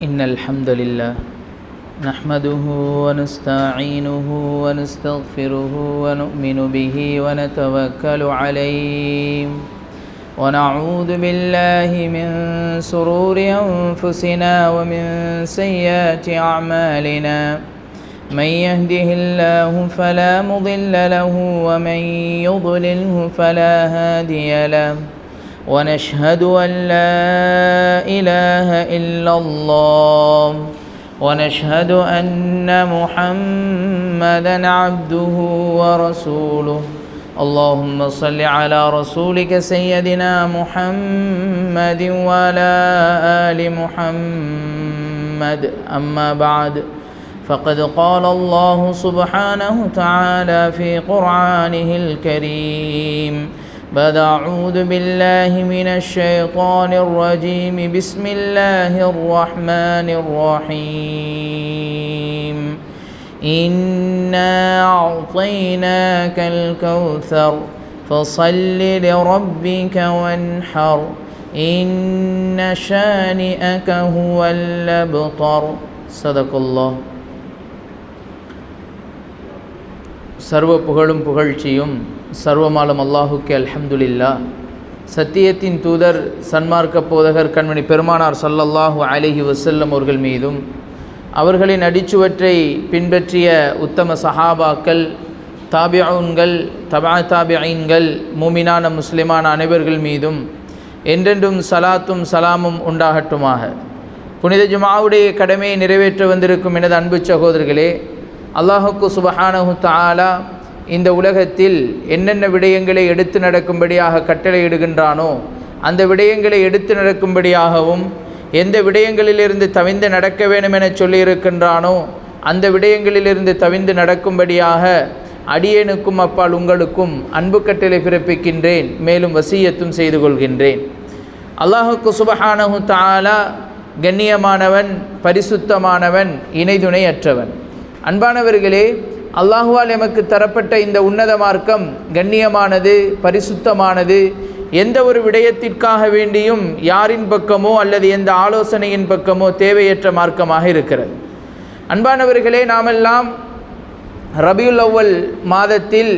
إن الحمد لله نحمده ونستعينه ونستغفره ونؤمن به ونتوكل عليه ونعوذ بالله من شرور أنفسنا ومن سيئات أعمالنا من يهده الله فلا مضل له ومن يضلله فلا هادي له ونشهد أن لا إله إلا الله ونشهد أن محمدًا عبده ورسوله اللهم صل على رسولك سيدنا محمد وعلى آل محمد أما بعد فقد قال الله سبحانه وتعالى في قرآنه الكريم بعد أعوذ بالله من الشيطان الرجيم بسم الله الرحمن الرحيم إنا أعطيناك الكوثر فصل لربك وانحر إن شانئك هو الأبتر صدق الله. சர்வ புகழும் புகழ்ச்சியும் சர்வமாலும் அல்லாஹுக்கே அல்ஹம்துலில்லாஹ். சத்தியத்தின் தூதர் சன்மார்க்க போதகர் கண்மணி பெருமானார் ஸல்லல்லாஹு அலைஹி வஸல்லம் அவர்கள் மீதும் அவர்களின் அடிச்சுவற்றை பின்பற்றிய உத்தம சஹாபாக்கள், தாபிஊன்கள், தபா தாபிஈன்கள், மூமினான முஸ்லிமான அனைவர்கள் மீதும் என்றென்றும் சலாத்தும் சலாமும் உண்டாகட்டுமாக. புனித ஜும்ஆவுடைய கடமையை நிறைவேற்ற வந்திருக்கும் எனது அன்பு சகோதரர்களே, அல்லாஹுக்கு சுப்ஹானஹு தஆலா இந்த உலகத்தில் என்னென்ன விடயங்களை எடுத்து நடக்கும்படியாக கட்டளையிடுகின்றானோ அந்த விடயங்களை எடுத்து நடக்கும்படியாகவும், எந்த விடயங்களிலிருந்து தவிந்து நடக்க வேண்டும் என சொல்லியிருக்கின்றானோ அந்த விடயங்களிலிருந்து தவிந்து நடக்கும்படியாக அடியேனுக்கும் அப்பால் உங்களுக்கும் அன்பு கட்டளை பிறப்பிக்கின்றேன், மேலும் வசியத்தும் செய்து கொள்கின்றேன். அல்லாஹுக்கு சுப்ஹானஹு தஆலா கண்ணியமானவன், பரிசுத்தமானவன், இணைதுணையற்றவன். அன்பானவர்களே, அல்லாஹுவால் எமக்கு தரப்பட்ட இந்த உன்னத மார்க்கம் கண்ணியமானது, பரிசுத்தமானது. எந்த ஒரு விடயத்திற்காக வேண்டியும் யாரின் பக்கமோ அல்லது எந்த ஆலோசனையின் பக்கமோ தேவையற்ற மார்க்கமாக இருக்கிறது. அன்பானவர்களே, நாமெல்லாம் ரபியுல் அவ்வல் மாதத்தில்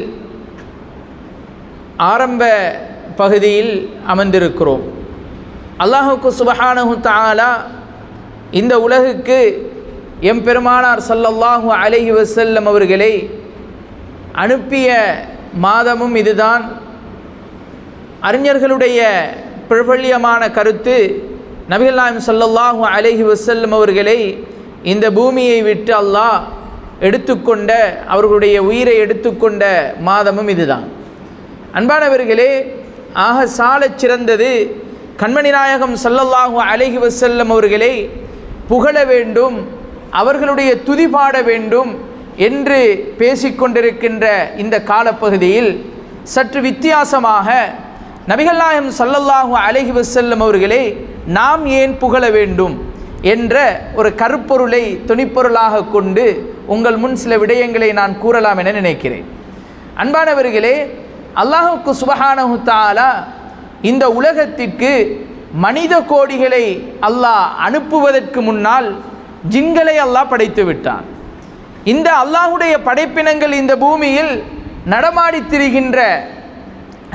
ஆரம்ப பகுதியில் அமர்ந்திருக்கிறோம். அல்லாஹுக்கு சுப்ஹானஹு தஆலா இந்த உலகுக்கு எம்பெருமானார் ஸல்லல்லாஹு அலைஹி வஸல்லம் அவர்களை அனுப்பிய மாதமும் இதுதான். அறிஞர்களுடைய பிரபல்யமான கருத்து, நபிகள் நாயகம் ஸல்லல்லாஹு அலைஹி வஸல்லம் அவர்களை இந்த பூமியை விட்டு அல்லாஹ் எடுத்துக்கொண்ட, அவர்களுடைய உயிரை எடுத்துக்கொண்ட மாதமும் இதுதான். அன்பானவர்களே, ஆக சாலச் சிறந்தது கண்மணி நாயகம் ஸல்லல்லாஹு அலைஹி வஸல்லம் அவர்களை புகழ வேண்டும், அவர்களுடைய துதி பாட வேண்டும் என்று பேசிக்கொண்டிருக்கின்ற இந்த காலப்பகுதியில் சற்று வித்தியாசமாக நபிகள் நாயகம் ஸல்லல்லாஹு அலைஹி வஸல்லம் அவர்களை நாம் ஏன் புகழ வேண்டும் என்ற ஒரு கருப்பொருளை துணிப்பொருளாக கொண்டு உங்கள் முன் சில விடயங்களை நான் கூறலாம் என நினைக்கிறேன். அன்பானவர்களே, அல்லாஹுக்கு சுப்ஹானஹு தஆலா இந்த உலகத்திற்கு மனித கோடிகளை அல்லாஹ் அனுப்புவதற்கு முன்னால் ஜின்களை அல்லாஹ் படைத்து விட்டான். இந்த அல்லாஹுடைய படைப்பினங்கள் இந்த பூமியில் நடமாடி திரிகின்ற,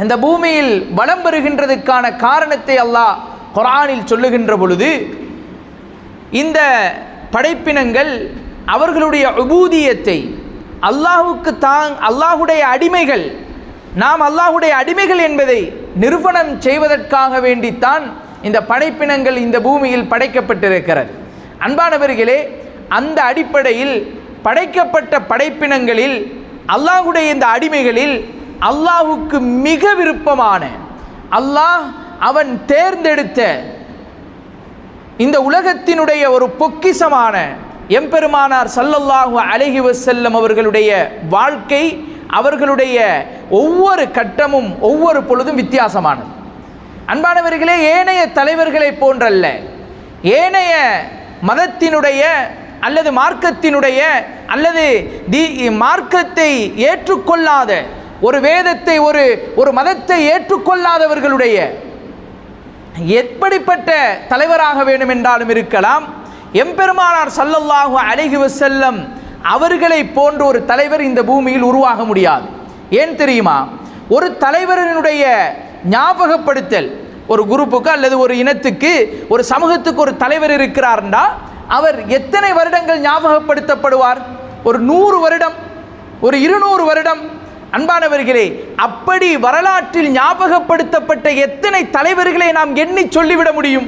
இந்த பூமியில் வலம் பெறுகின்றதுக்கான காரணத்தை அல்லாஹ் குர்ஆனில் சொல்லுகின்ற பொழுது, இந்த படைப்பினங்கள் அவர்களுடைய உபூதியத்தை அல்லாஹுக்கு அல்லாஹுடைய அடிமைகள், நாம் அல்லாஹுடைய அடிமைகள் என்பதை நிரூபணம் செய்வதற்காக வேண்டித்தான் இந்த படைப்பினங்கள் இந்த பூமியில் படைக்கப்பட்டிருக்கிறது. அன்பானவர்களே, அந்த அடிப்படையில் படைக்கப்பட்ட படைப்பினங்களில் அல்லாஹுடைய இந்த அடிமைகளில் அல்லாஹுக்கு மிக விருப்பமான, அல்லாஹ் அவன் தேர்ந்தெடுத்த இந்த உலகத்தினுடைய ஒரு பொக்கிஷமான எம்பெருமானார் ஸல்லல்லாஹு அலைஹி வஸல்லம் அவர்களுடைய வாழ்க்கை, அவர்களுடைய ஒவ்வொரு கட்டமும் ஒவ்வொரு பொழுதும் வித்தியாசமானது. அன்பானவர்களே, ஏனைய தலைவர்களை போன்றல்ல, ஏனைய மதத்தினுடைய அல்லது மார்க்கத்தினுடைய அல்லது மார்க்கத்தை ஏற்றுக்கொள்ளாத, ஒரு வேதத்தை ஒரு மதத்தை ஏற்றுக்கொள்ளாதவர்களுடைய எப்படிப்பட்ட தலைவராக வேண்டும் என்றாலும் இருக்கலாம், எம்பெருமானார் ஸல்லல்லாஹு அலைஹி வஸல்லம் அவர்களை போன்ற ஒரு தலைவர் இந்த பூமியில் உருவாக முடியாது. ஏன் தெரியுமா? ஒரு தலைவரினுடைய ஞாபகப்படுத்தல், ஒரு குரூப்புக்கு அல்லது ஒரு இனத்துக்கு ஒரு சமூகத்துக்கு ஒரு தலைவர் இருக்கிறார்னா அவர் எத்தனை வருடங்கள் ஞாபகப்படுத்தப்படுவார்? ஒரு 100 வருடம், ஒரு 200 வருடம். அன்பானவர்களே, அப்படி வரலாற்றில் ஞாபகப்படுத்தப்பட்ட எத்தனை தலைவர்களை நாம் எண்ணி சொல்லிவிட முடியும்?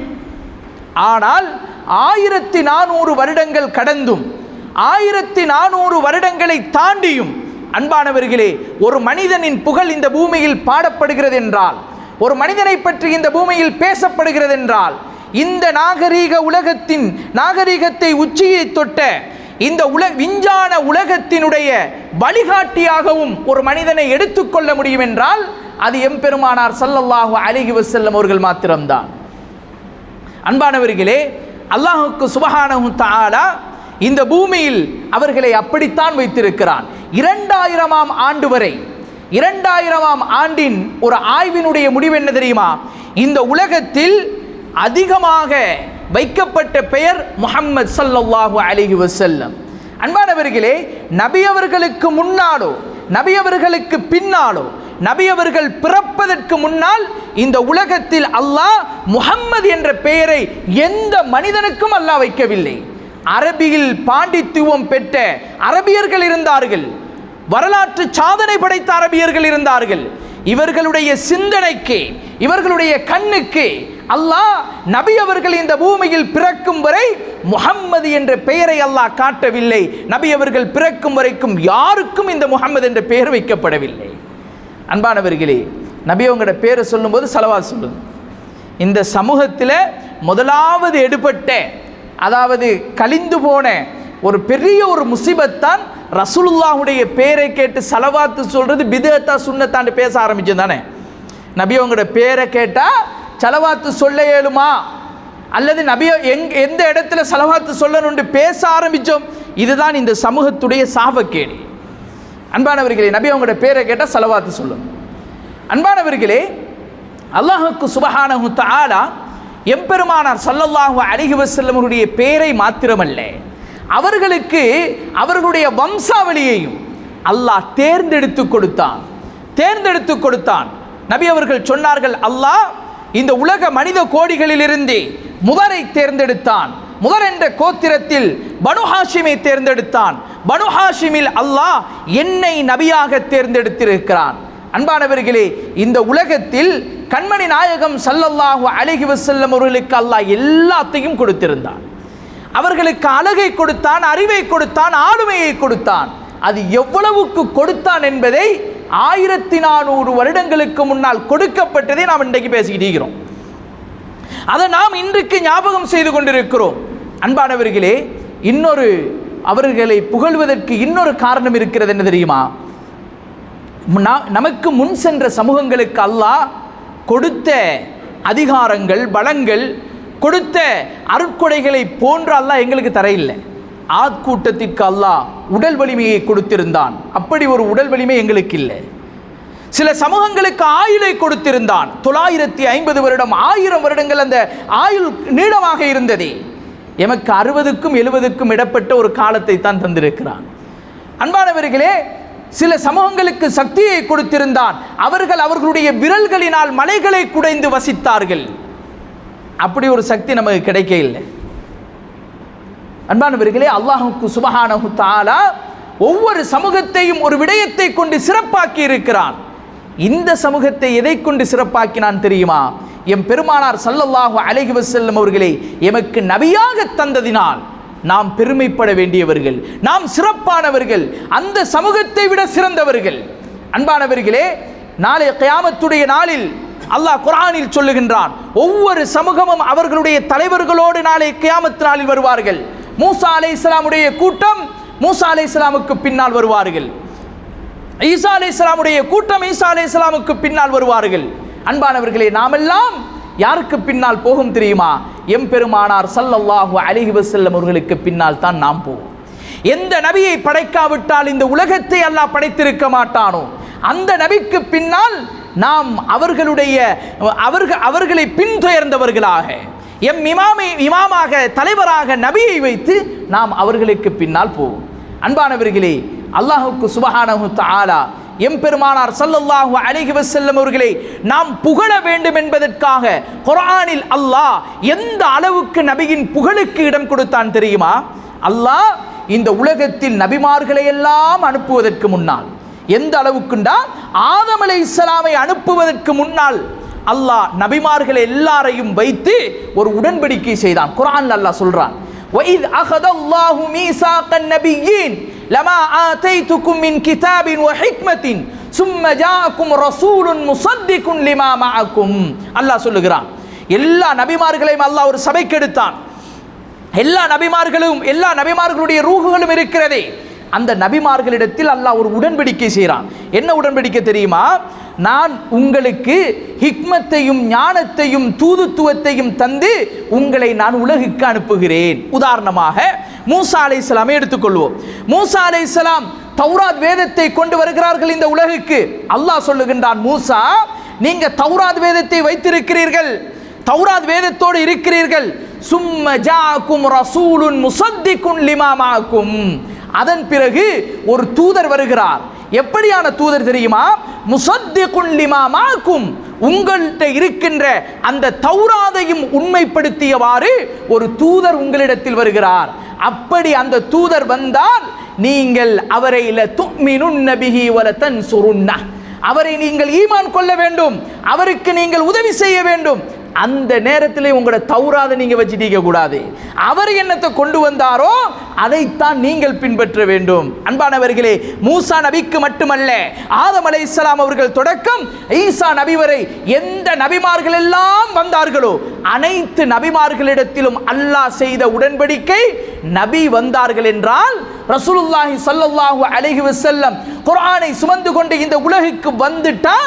ஆனால் 1400 வருடங்கள் கடந்தும் 1400 வருடங்களை தாண்டியும் அன்பானவர்களே, ஒரு மனிதனின் புகழ் இந்த பூமியில் பாடப்படுகிறது என்றால், ஒரு மனிதனை பற்றி இந்த பூமியில் பேசப்படுகிறது என்றால், இந்த உலகத்தின் நாகரீகத்தை உச்சியை தொட்ட இந்த விஞ்ஞான உலகத்தினுடைய வழிகாட்டியாகவும் ஒரு மனிதனை எடுத்துக்கொள்ள முடியும் என்றால் அது எம்பெருமானார் ஸல்லல்லாஹு அலைஹி வஸல்லம் அவர்கள் மாத்திரம்தான். அன்பானவர்களே, அல்லாஹ்வுக்கு சுப்ஹானஹு தஆலா இந்த பூமியில் அவர்களை அப்படித்தான் வைத்திருக்கிறான். 2000ஆம் ஆண்டு வரை, 2000ஆம் ஆண்டின் ஒரு ஆய்வினுடைய முடிவு என்ன தெரியுமா? இந்த உலகத்தில் அதிகமாக வைக்கப்பட்ட பெயர் முஹம்மது ஸல்லல்லாஹு அலைஹி வஸல்லம். அன்பானவர்களே, நபி அவர்களுக்கு முன்னாலோ நபி அவர்களுக்கு பின்னாலோ, நபி அவர்கள் பிறப்பதற்கு முன்னால் இந்த உலகத்தில் அல்லாஹ் முஹம்மது என்ற பெயரை எந்த மனிதனுக்கும் அல்லாஹ் வைக்கவில்லை. அரபியில் பாண்டித்துவம் பெற்ற அரபியர்கள் இருந்தார்கள், வரலாற்று சாதனை படைத்த அரபியர்கள் இருந்தார்கள். இவர்களுடைய சிந்தனைக்கு, இவர்களுடைய கண்ணுக்கு அல்லாஹ் நபி அவர்கள் இந்த பூமியில் பிறக்கும் வரை முஹம்மது என்ற பெயரை அல்லாஹ் காட்டவில்லை. நபி அவர்கள் பிறக்கும் வரைக்கும் யாருக்கும் இந்த முஹம்மது என்ற பெயர் வைக்கப்படவில்லை. அன்பானவர்களே, நபி அவங்களோட பேரை சொல்லும்போது ஸலவாத் சொல்லுங்க. இந்த சமூகத்தில் முதலாவது எடுபட்ட, அதாவது கலிந்து போன ஒரு பெரிய ஒரு முசீபத்தான் ரசூலுல்லாஹுடைய பேரை கேட்டு ஸலவாத்து சொல்றது பிதஅத்தா சுன்னத்தான்னு பேச ஆரம்பிச்சது தானே. நபி அவங்களோட பேரை கேட்டால் ஸலவாத்து சொல்ல இயலுமா, அல்லது நபி எந்த இடத்துல ஸலவாத்து சொல்லணும்னு பேச ஆரம்பித்தோம். இதுதான் இந்த சமூகத்துடைய சாபக்கேடு. அன்பானவர்களே, நபி அவங்களோட பேரை கேட்டால் ஸலவாத்து சொல்லணும். அன்பானவர்களே, அல்லாஹ்வுக்கு சுப்ஹானஹு தஆலா எம்பெருமானார் ஸல்லல்லாஹு அலைஹி வஸல்லம் அவருடைய பேரை மாத்திரமல்ல, அவர்களுக்கு அவர்களுடைய வம்சாவளியையும் அல்லாஹ் தேர்ந்தெடுத்து கொடுத்தான். நபி அவர்கள் சொன்னார்கள், அல்லாஹ் இந்த உலக மனித கோடிகளிலிருந்து முதரை தேர்ந்தெடுத்தான். முதர் என்ற கோத்திரத்தில் பனு ஹாஷிமை தேர்ந்தெடுத்தான். பனு ஹாஷிமில் அல்லாஹ் என்னை நபியாக தேர்ந்தெடுத்திருக்கிறான். அன்பானவர்களே, இந்த உலகத்தில் கண்மணி நாயகம் ஸல்லல்லாஹு அலைஹி வஸல்லம் அவர்களுக்கு அல்லாஹ் எல்லாத்தையும் கொடுத்திருந்தான். அவர்களுக்கு அழகை கொடுத்தான், அறிவை கொடுத்தான், ஆளுமையை கொடுத்தான். அது எவ்வளவுக்கு கொடுத்தான் என்பதை 1400 வருடங்களுக்கு முன்னால் கொடுக்கப்பட்டதை நாம் இன்றைக்கு பேசிக்கிட்டு இருக்கிறோம். அதை நாம் இன்றைக்கு ஞாபகம் செய்து கொண்டிருக்கிறோம். அன்பானவர்களே, அவர்களை புகழ்வதற்கு இன்னொரு காரணம் இருக்கிறது. என்ன தெரியுமா? நமக்கு முன் சென்ற சமூகங்களுக்கு அல்லாஹ் கொடுத்த அதிகாரங்கள், பலங்கள், கொடுத்த அருட்கொடைகளை போன்று அல்லாஹ் எங்களுக்கு தரையில்லை. ஆத் கூட்டத்திற்கு அல்லாஹ் உடல் வலிமையை கொடுத்திருந்தான். அப்படி ஒரு உடல் வலிமை எங்களுக்கு இல்லை. சில சமூகங்களுக்கு ஆயுளை கொடுத்திருந்தான். 950 வருடம், 1000 வருடங்கள் அந்த ஆயுள் நீளமாக இருந்ததே. எமக்கு 60க்கும் 70க்கும் இடப்பட்ட ஒரு காலத்தை தான் தந்திருக்கிறான். அன்பானவர்களே, சில சமூகங்களுக்கு சக்தியை கொடுத்திருந்தான். அவர்களுடைய விரல்களினால் மலைகளை குடைந்து வசித்தார்கள். அப்படி ஒரு சக்தி நமக்கு கிடைக்க இல்லை. அன்பானவர்களே, அல்லாஹ்வுக்கு சுப்ஹானஹு தஆலா ஒவ்வொரு சமூகத்தையும் ஒரு விடயத்தை கொண்டு சிறப்பாக்கி இருக்கிறான். இந்த சமூகத்தை எதை கொண்டு சிறப்பாக்கினான் தெரியுமா? எம் பெருமானார் ஸல்லல்லாஹு அலைஹி வஸல்லம் அவர்களை எமக்கு நபியாக தந்ததினால் நாம் பெருமைப்பட வேண்டியவர்கள், நாம் சிறப்பானவர்கள், அந்த சமூகத்தை விட சிறந்தவர்கள். அன்பானவர்களே, நாளை கியாமத்துடைய நாளில் அல்லாஹ் குர்ஆனில் சொல்லுகின்றான், ஒவ்வொரு சமூகமும் அவர்களுடைய தலைவர்களோடு நாளை கியாமத் நாளில் வருவார்கள். மூசா அலைஹிஸ்ஸலாமுடைய கூட்டம் மூசா அலைஹிஸ்ஸலாமுக்கு பின்னால் வருவார்கள். ஈசா அலைஹிஸ்ஸலாமுடைய கூட்டம் ஈசா அலைஹிஸ்ஸலாமுக்கு பின்னால் வருவார்கள். அன்பானவர்களே, நாமெல்லாம் யாருக்கு பின்னால் போகும் தெரியுமா? எம்பெருமானார் ஸல்லல்லாஹு அலைஹி வஸல்லம் அவர்களுக்கு பின்னால் தான் நாம் போவோம். எந்த நபியை படைக்காவிட்டால் இந்த உலகத்தை அல்லாஹ் படைத்திருக்க மாட்டானோ அந்த நபிக்கு பின்னால் நாம் அவர்களை பின்தொடர்ந்தவர்களாக, எம் இமாமாக தலைவராக நபியை வைத்து நாம் அவர்களுக்கு பின்னால் போவோம். அன்பானவர்களே, அல்லாஹுக்கு சுப்ஹானஹு தஆலா எம்பெருமானார் ஸல்லல்லாஹு அலைஹி வஸல்லம் அவர்களை நாம் புகழ வேண்டும் என்பதற்காக குர்ஆனில் அல்லாஹ் எந்த அளவுக்கு நபியின் புகழுக்கு இடம் கொடுத்தான் தெரியுமா? அல்லாஹ் இந்த உலகத்தில் நபிமார்களை எல்லாம் அனுப்புவதற்கு முன்னால் எந்த அளவுக்குண்டா, ஆதம் அலைஹிஸ்ஸலாமை அனுப்புவதற்கு முன்னால் அல்லாஹ் நபிமார்கள் எல்லாரையும் வைத்து ஒரு உடன்படிக்கை செய்தான். குர்ஆன்ல அல்லாஹ் சொல்றான், وَإِذْ أَخَذَ اللَّهُ مِيثَاقَ النَّبِيِّينَ لَمَا آتَيْتُكُم مِّن كِتَابٍ وَحِكْمَةٍ ثُمَّ جَاءَكُمْ رَسُولٌ مُصَدِّقٌ لِمَا مَعَكُمْ. அல்லாஹ் சொல்லுகிறான், எல்லா நபிமார்களையும் அல்லாஹ் ஒரு சபைக்கு எடுத்தான். எல்லா நபிமார்களுடைய ரூஹுகளும் இருக்கிறதே, அந்த நபிமார்களிடத்தில் அல்லாஹ் ஒரு உடன்படிக்கை செய்கிறான். என்ன உடன்படிக்கை தெரியுமா? நான் உங்களுக்கு ஹிக்மத்தையும் ஞானத்தையும் தூதுத்துவத்தையும் தந்து உங்களை நான் உலகுக்கு அனுப்புகிறேன். உதாரணமாக மூசா அலைஹிஸ்ஸலாமை எடுத்துக்கொள்வோம். மூசா அலைஹிஸ்ஸலாம் தௌராத் வேதத்தை கொண்டு வருகிறார்கள் இந்த உலகுக்கு. அல்லாஹ் சொல்லுகின்றான், மூசா, நீங்க தௌராத் வேதத்தை வைத்திருக்கிறீர்கள், தௌராத் வேதத்தோடு இருக்கிறீர்கள். சும்ம ஜாஅக்கும் ரசூலுன் முஸத்திகுன் லிமா மஅக்கும். அதன் பிறகு ஒரு தூதர் வருகிறார். எப்படியான தூதர் தெரியுமா? முஸத்திகுன் லிமா மஅக்கும். உங்கள்கிட்ட இருக்கின்ற அந்த தௌராதையும் உண்மைப்படுத்தியவாறு ஒரு தூதர் உங்களிடத்தில் வருகிறார். அப்படி அந்த தூதர் வந்தால் நீங்கள் அவரை லதுமினுன்ன பிஹி வலதன்சுருன்ன, அவரை நீங்கள் ஈமான் கொள்ள வேண்டும், அவருக்கு நீங்கள் உதவி செய்ய வேண்டும். அந்த நேரத்தில் உங்களோட தௌராதை நீங்க வச்சுட்டீங்க கூடாது. அவர் என்னத்தை கொண்டு வந்தாரோ அதைத்தான் நீங்கள் பின்பற்ற வேண்டும். அன்பானவர்களே, மூசா நபிக்கு மட்டுமல்ல, ஆதம் அலைஹிஸ்ஸலாம் அவர்கள் தொடக்கம் ஈசா நபி வரை எந்த நபிமார்கள் எல்லாம் வந்தார்களோ அனைத்து நபிமார்களிடத்திலும் அல்லாஹ் செய்த உடன்படிக்கை, நபி வந்தார்கள் என்றால் ரசூலுல்லாஹி ஸல்லல்லாஹு அலைஹி வஸல்லம் குர்ஆனை சுமந்து கொண்டு இந்த உலகுக்கு வந்துட்டா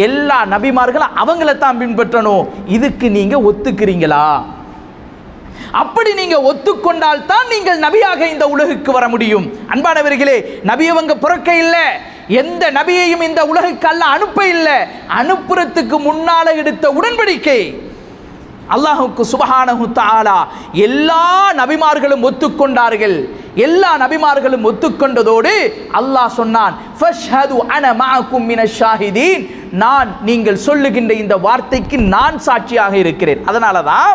எல்லா நபிமார்களும் அவங்கள தான் பின்பற்றணும். இதுக்கு நீங்க ஒத்துக்கிறீங்களா? அப்படி நீங்க ஒத்துக்கொண்டால் தான் நீங்கள் நபியாக இந்த உலகுக்கு வர முடியும். அன்பானவர்களே, நபி அவங்க பிறக்க இல்லை, எந்த நபியையும் இந்த உலகுக்கு அல்லாஹ் அனுப்ப இல்லை. அனுப்புறதுக்கு முன்னால எடுத்த உடன்படிக்கை அல்லாஹுக்கு சுப்ஹானஹு தஆலா எல்லா நபிமார்களும் ஒத்துக்கொண்டார்கள். எல்லா நபிமார்களும் ஒத்துக்கொண்டதோடு அல்லாஹ் சொன்னான், ஃபஷ்ஹது அன மஅக்கும் மினஷ் ஷாஹிதீன், நான் நீங்கள் சொல்லுகின்ற இந்த வார்த்தைக்கு நான் சாட்சியாக இருக்கிறேன். அதனால தான்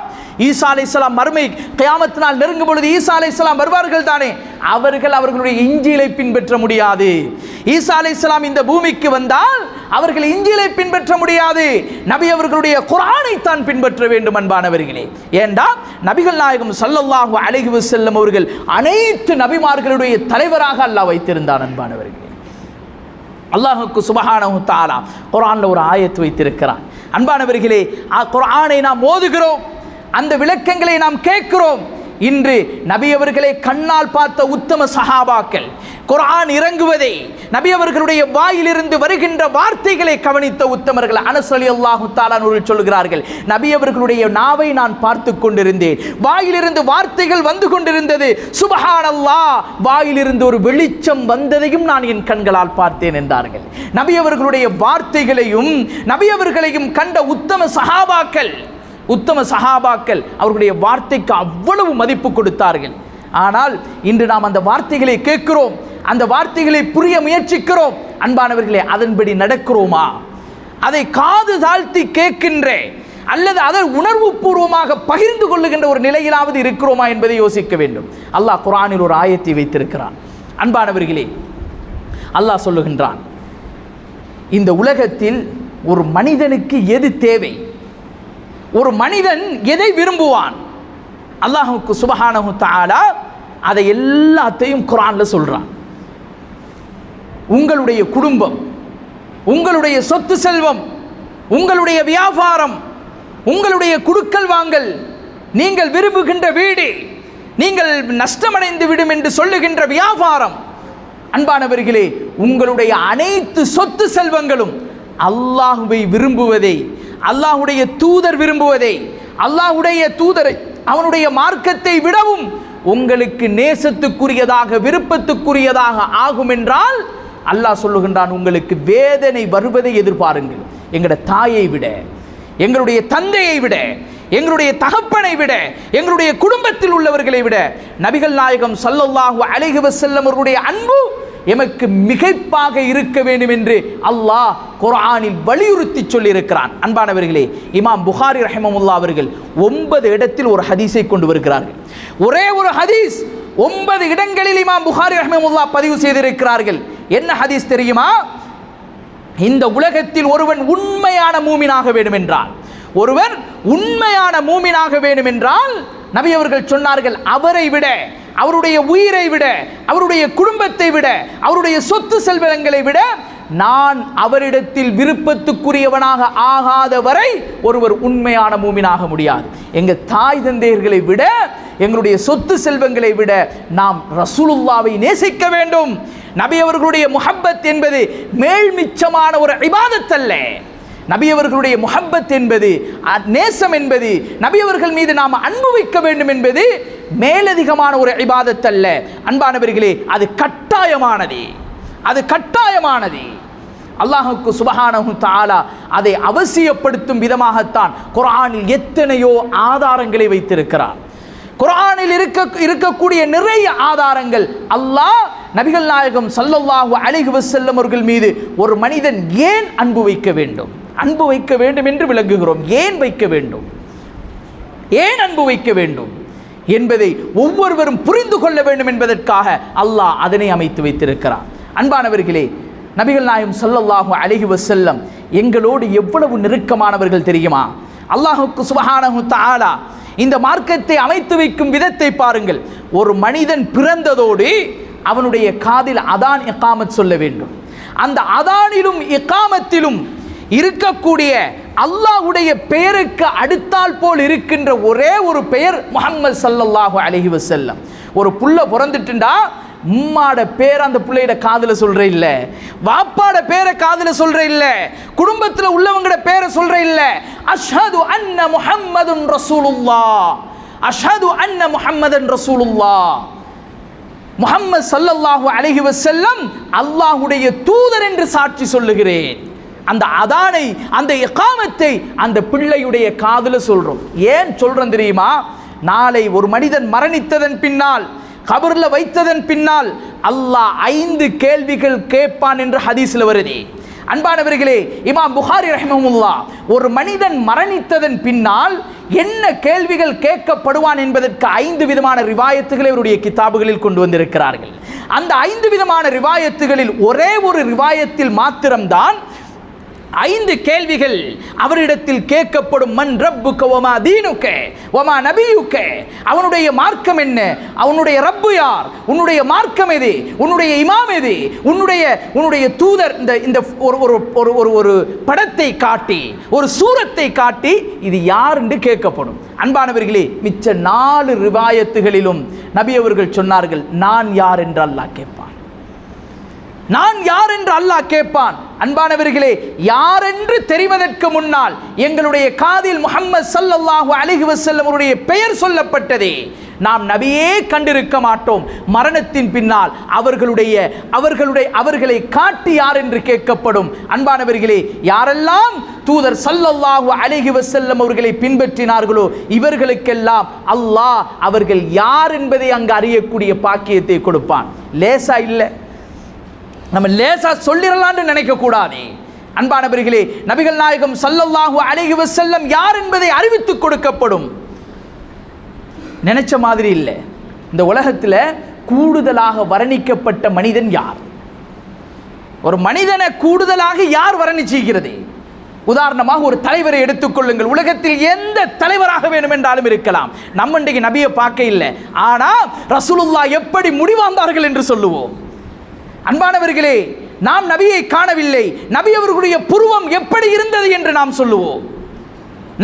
ஈசா அலைஹிஸ்ஸலாம் மறுமை கியாமத் நாள் நெருங்கும் பொழுது ஈசா அலைஹிஸ்ஸலாம் வருவார்கள் தானே, அவர்களுடைய இஞ்சிலை பின்பற்ற முடியாது. ஈசா அலைஹிஸ்ஸலாம் இந்த பூமிக்கு வந்தால் அவர்கள் இஞ்சிலை பின்பற்ற முடியாது. நபி அவர்களுடைய குர்ஆனை தான் பின்பற்ற வேண்டும். அன்பானவர்களே, ஏண்டா நபிகள் நாயகம் ஸல்லல்லாஹு அலைஹி வஸல்லம் அவர்கள் அனைத்து நபிமார்களுடைய தலைவராக அல்லாஹ் வைத்திருந்தான். அன்பானவர்களே, அல்லாஹுக்கு சுப்ஹானஹு தஆலா குர்ஆன்ல ஒரு ஆயத் வைத்திருக்கிறான். அன்பானவர்களே, குர்ஆனை நாம் ஓதுகிறோம், அந்த விளக்கங்களை நாம் கேட்கிறோம். இன்று நபி அவர்களை கண்ணால் பார்த்த உத்தம சஹாபாக்கள், குர்ஆன் இறங்குவதை, நபி அவர்களுடைய வாயிலிருந்து வருகின்ற வார்த்தைகளை கவனித்த உத்தமர்கள் அனஸ் ரலியல்லாஹு தஆலா அவர்கள் சொல்கிறார்கள், நபி அவர்களுடைய நாவை நான் பார்த்து கொண்டிருந்தேன், வாயிலிருந்து வார்த்தைகள் வந்து கொண்டிருந்தது, சுப்ஹானல்லாஹ், வாயிலிருந்து ஒரு வெளிச்சம் வந்ததையும் நான் என் கண்களால் பார்த்தேன் என்றார்கள். நபி அவர்களுடைய வார்த்தைகளையும் நபி அவர்களையும் கண்ட உத்தம சஹாபாக்கள் அவர்களுடைய வார்த்தைக்கு அவ்வளவு மதிப்பு கொடுத்தார்கள். ஆனால் இன்று நாம் அந்த வார்த்தைகளை கேட்கிறோம், அந்த வார்த்தைகளை புரிய முயற்சிக்கிறோம். அன்பானவர்களே, அதன்படி நடக்கிறோமா? அதை காது தாழ்த்தி கேட்கின்ற அல்லது அதை உணர்வு பூர்வமாக பகிர்ந்து கொள்ளுகின்ற ஒரு நிலையிலாவது இருக்கிறோமா என்பதை யோசிக்க வேண்டும். அல்லாஹ் குர்ஆனில் ஒரு ஆயத்தை வைத்திருக்கிறான். அன்பானவர்களே, அல்லாஹ் சொல்லுகின்றான், இந்த உலகத்தில் ஒரு மனிதனுக்கு எது தேவை, ஒரு மனிதன் எதை விரும்புவான், அல்லாஹுக்கு சுப்ஹானஹு தஆலா அதை எல்லாத்தையும் குர்ஆன்ல சொல்றான். உங்களுடைய குடும்பம், உங்களுடைய சொத்து செல்வம், உங்களுடைய வியாபாரம், உங்களுடைய குடுக்கல் வாங்கல், நீங்கள் விரும்புகின்ற வீடு, நீங்கள் நஷ்டமடைந்து விடும் என்று சொல்லுகின்ற வியாபாரம், அன்பானவர்களே, உங்களுடைய அனைத்து சொத்து செல்வங்களும் அல்லாஹ்வை விரும்புவதை, அல்லாஹ்வுடைய தூதர் விரும்புவதை, அல்லாஹ்வுடைய தூதரை அவனுடைய மார்க்கத்தை விடவும் உங்களுக்கு நேசத்துக்குரியதாக விருப்பத்துக்குரியதாக ஆகும் என்றால் அல்லாஹ் சொல்லுகின்றான், உங்களுக்கு வேதனை வருவதை எதிர்பாருங்கள். எங்களுடைய தாயை விட, எங்களுடைய தந்தையை விட, எங்களுடைய தகப்பனை விட, எங்களுடைய குடும்பத்தில் உள்ளவர்களை விட நபிகள் நாயகம் ஸல்லல்லாஹு அலைஹி வஸல்லம் அவர்களுடைய அன்பு எமக்கு மிகைப்பாக இருக்க வேண்டும் என்று அல்லாஹ் குர்ஆனில் வலியுறுத்தி சொல்லியிருக்கிறான். அன்பானவர்களே, இமாம் புகாரி ரஹிமஹுல்லாஹ் அவர்கள் 9 இடத்தில் ஒரு ஹதீஸை கொண்டு வருகிறார்கள். ஒரே ஒரு ஹதீஸ் 9 இடங்களில் இமாம் புகாரி ரஹிமஹுல்லாஹ் பதிவு செய்திருக்கிறார்கள். என்ன ஹதீஸ் தெரியுமா? இந்த உலகத்தில் ஒருவன் உண்மையான மூமினாக வேண்டும் என்றால், ஒருவர் உண்மையான மூமினாக வேண்டும் என்றால் நபி அவர்கள் சொன்னார்கள், அவரை விட, அவருடைய உயிரை விட, அவருடைய குடும்பத்தை விட, அவருடைய சொத்து செல்வங்களை விட நான் அவரிடத்தில் விருப்பத்துக்குரியவனாக ஆகாத வரை ஒருவர் உண்மையான மூமினாக முடியாது. எங்கள் தாய் தந்தையர்களை விட, எங்களுடைய சொத்து செல்வங்களை விட நாம் ரசூலுல்லாவை நேசிக்க வேண்டும். நபி அவர்களுடைய முஹப்பத் என்பது மேல்மிச்சமான ஒரு இபாதத் அல்ல. நபி அவர்களுடைய முஹப்பத் என்பது, நேசம் என்பது, நபி அவர்கள் மீது நாம் அன்பு வைக்க வேண்டும் என்பது மேலதிகமான ஒரு இபாதத் அல்ல. அன்பானவர்களே, அது கட்டாயமானது, அது கட்டாயமானது. அல்லாஹ்வுக்கு சுப்ஹானஹு தஆலா அதை அவசியப்படுத்தும் விதமாகத்தான் குர்ஆனில் எத்தனையோ ஆதாரங்களை வைத்திருக்கிறார். குர்ஆனில் இருக்கக்கூடிய நிறைய ஆதாரங்கள் அல்லாஹ் நபிகள் நாயகம் ஸல்லல்லாஹு அலைஹி வஸல்லம் அவர்கள் மீது ஒரு மனிதன் ஏன் அன்பு வைக்க வேண்டும், அன்பு வைக்க வேண்டும் என்று விளங்குகிறோம். ஏன் வைக்க வேண்டும், ஏன் அன்பு வைக்க வேண்டும் என்பதை ஒவ்வொருவரும் புரிந்து கொள்ள வேண்டும் என்பதற்காக அல்லாஹ் அதனை அமைத்து வைத்திருக்கிறார். அன்பானவர்களே, நபிகள் நாயகம் ஸல்லல்லாஹு அலைஹி வஸல்லம் எங்களோடு எவ்வளவு நெருக்கமானவர்கள் தெரியுமா? அல்லாஹ்வுக்கு சுப்ஹானஹு தஆலா இந்த மார்க்கத்தை அமைத்து வைக்கும் விதத்தை பாருங்கள். ஒரு மனிதன் பிறந்ததோடு அவனுடைய காதில் அதான் இகாமத் சொல்ல வேண்டும். அந்த அதானிலும் இகாமத்திலும் இருக்கக்கூடிய அல்லாஹ்வுடைய பெயருக்கு அடுத்தால் போல் இருக்கின்ற ஒரே ஒரு பெயர் முஹம்மது ஸல்லல்லாஹு அலைஹி வஸல்லம். ஒரு புள்ள பிறந்துட்டுண்டா உம்மாட பேர் அந்த பிள்ளையோட காதுல சொல்ற இல்ல, வாப்பாட பேரை காதுல சொல்ற இல்ல, குடும்பத்தில் உள்ளவங்களோட பேரை சொல்ற இல்ல. அஷ்ஹது அன்ன முஹம்மதுன் ரசூலுல்லாஹ், அஷ்ஹது அன்ன முஹம்மதன் ரசூலுல்லாஹ், முஹம்மது ஸல்லல்லாஹு அலைஹி வஸல்லம் அல்லாஹ்வுடைய தூதர் என்று சாட்சி சொல்லுகிறேன். அந்த அதானை, அந்த இகாமத்தை அந்த பிள்ளையுடைய காதுல சொல்றோம். ஏன் சொல்றோம் தெரியுமா? நாளை ஒரு மனிதன் மரணித்ததன் பின்னால், கபர்ல வைத்ததன் பின்னால் அல்லாஹ் 5 கேள்விகள் கேட்பான் என்று ஹதீஸ்ல வருது. அன்பானவர்களே, இமாம் புகாரி ரஹிமஹுல்லாஹ் ஒரு மனிதன் மரணித்ததன் பின்னால் என்ன கேள்விகள் கேட்கப்படுவான் என்பதற்கு 5 விதமான ரிவாயத்துகளை அவருடைய கிதாபுகளில் கொண்டு வந்திருக்கிறார்கள். அந்த 5 விதமான ரிவாயத்துகளில் ஒரே ஒரு ரிவாயத்தில் மாத்திரம்தான் 5 கேள்விகள் அவரிடத்தில் கேட்கப்படும். மன் ரப்புக வமா தீனுக வமா நபியுக, அவனுடைய மார்க்கம் என்ன, அவனுடைய ரப்பு யார், உன்னுடைய மார்க்கம் எது, உன்னுடைய இமாம் எது, உன்னுடைய தூதர். இந்த ஒரு படத்தை காட்டி, ஒரு சூரத்தை காட்டி இது யார் என்று கேட்கப்படும். அன்பானவர்களே, மிச்ச 4 ரிவாயத்துகளிலும் நபி அவர்கள் சொன்னார்கள், நான் யார் என்று அல்லாஹ் கேட்பான், நான் யார் என்று அல்லாஹ் கேட்பான். அன்பானவர்களே, யார் என்று தெரிவதற்கு முன்னால் எங்களுடைய காதில் முஹம்மது ஸல்லல்லாஹு அலைஹி வஸல்லம் அவருடைய பெயர் சொல்லப்பட்டதே நாம் நபியே கண்டிருக்க மாட்டோம். மரணத்தின் பின்னால் அவர்களை காட்டி யார் என்று கேட்கப்படும். அன்பானவர்களே, யாரெல்லாம் தூதர் ஸல்லல்லாஹு அலைஹி வஸல்லம் அவர்களை பின்பற்றினார்களோ இவர்களுக்கெல்லாம் அல்லாஹ் அவர்கள் யார் என்பதை அங்கு அறியக்கூடிய பாக்கியத்தை கொடுப்பான். லேசா இல்லை, நம்ம லேசா சொல்லிடலான்னு நினைக்க கூடாது. அன்பானவர்களே, நபிகள் நாயகம் ஸல்லல்லாஹு அலைஹி வஸல்லம் யார் என்பதை அறிவித்துக் கொடுக்கப்படும். நினைச்ச மாதிரி இல்லை. இந்த உலகத்தில் கூடுதலாக வர்ணிக்கப்பட்ட மனிதன் யார்? ஒரு மனிதனை கூடுதலாக யார் வர்ணிச்சுகிறது? உதாரணமாக ஒரு தலைவரை எடுத்துக்கொள்ளுங்கள். உலகத்தில் எந்த தலைவராக வேண்டும் என்றாலும் இருக்கலாம். நம்ம இன்றைக்கு நபியை பார்க்க இல்லை, ஆனால் ரசூலுல்லாஹ் எப்படி முடிவாந்தார்கள் என்று சொல்லுவோம். அன்பானவர்களே, நாம் நபியை காணவில்லை, நபி அவர்களுடைய புருவம் எப்படி இருந்தது என்று நாம் சொல்லுவோம்.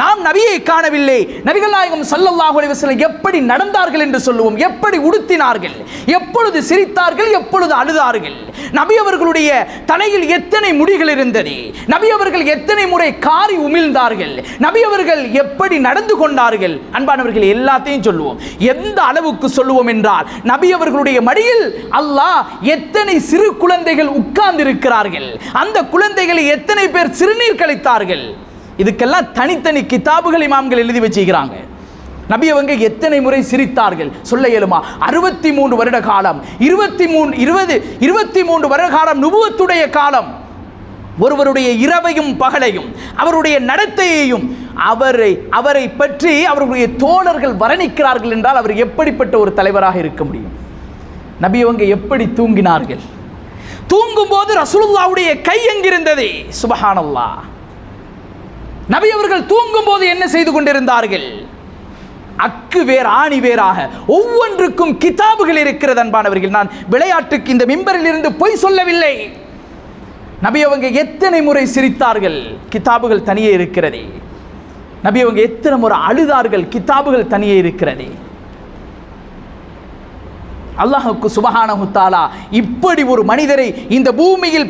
நாம் நபியை காணவில்லை, நபிகள் நாயகம் ஸல்லல்லாஹு அலைஹி வஸல்லம் எப்படி நடந்தார்கள் என்று சொல்லுவோம். எப்படி உடுத்தினார்கள், எப்பொழுது சிரித்தார்கள், எப்பொழுது அழுதார்கள், நபி அவர்களுடைய தலையில் எத்தனை முடிகள் இருந்தது, நபி அவர்கள் எத்தனை முறை காரி உமிழ்ந்தார்கள், நபி அவர்கள் எப்படி நடந்து கொண்டார்கள். அன்பானவர்கள், எல்லாத்தையும் சொல்லுவோம். எந்த அளவுக்கு சொல்லுவோம் என்றால், நபி அவர்களுடைய மடியில் அல்லாஹ் எத்தனை சிறு குழந்தைகள் உட்கார்ந்து இருக்கிறார்கள், அந்த குழந்தைகளை எத்தனை பேர் சிறுநீர் கழித்தார்கள். இதுக்கெல்லாம் தனித்தனி கிதாபுகள் இமாம்கள் எழுதி வச்சுக்கிறாங்க. நபி அவங்க எத்தனை முறை சிரித்தார்கள் சொல்ல இயலுமா? 63 வருட காலம், 23 வருட காலம் நுபுவத்துடைய காலம். ஒருவருடைய இரவையும் பகலையும் அவருடைய நடத்தையையும் அவரை பற்றி அவருடைய தோழர்கள் வர்ணிக்கிறார்கள் என்றால் அவர் எப்படிப்பட்ட ஒரு தலைவராக இருக்க முடியும்? நபி அவங்க எப்படி தூங்கினார்கள்? தூங்கும் போது ரசூலுல்லாஹ்வுடைய கை எங்கிருந்தது? சுப்ஹானல்லாஹ். நபி அவர்கள் தூங்கும் போது என்ன செய்து கொண்டிருந்தார்கள்? அக்கு வேர் ஆணி வேறாக ஒவ்வொன்றுக்கும் கிதாபுகள் இருக்கிறது. அன்பானவர்கள், நான் விளையாட்டுக்கு இந்த மிம்பரில் இருந்து பொய் சொல்லவில்லை. நபி அவங்க எத்தனை முறை சிரித்தார்கள்? கிதாபுகள் தனியே இருக்கிறது. நபி அவங்க எத்தனை முறை அழுதார்கள்? கிதாபுகள் தனியே இருக்கிறது. அல்லாஹ்வுக்கு சுப்ஹானஹு தஆலா இப்படி ஒரு மனிதரை இந்த பூமியில்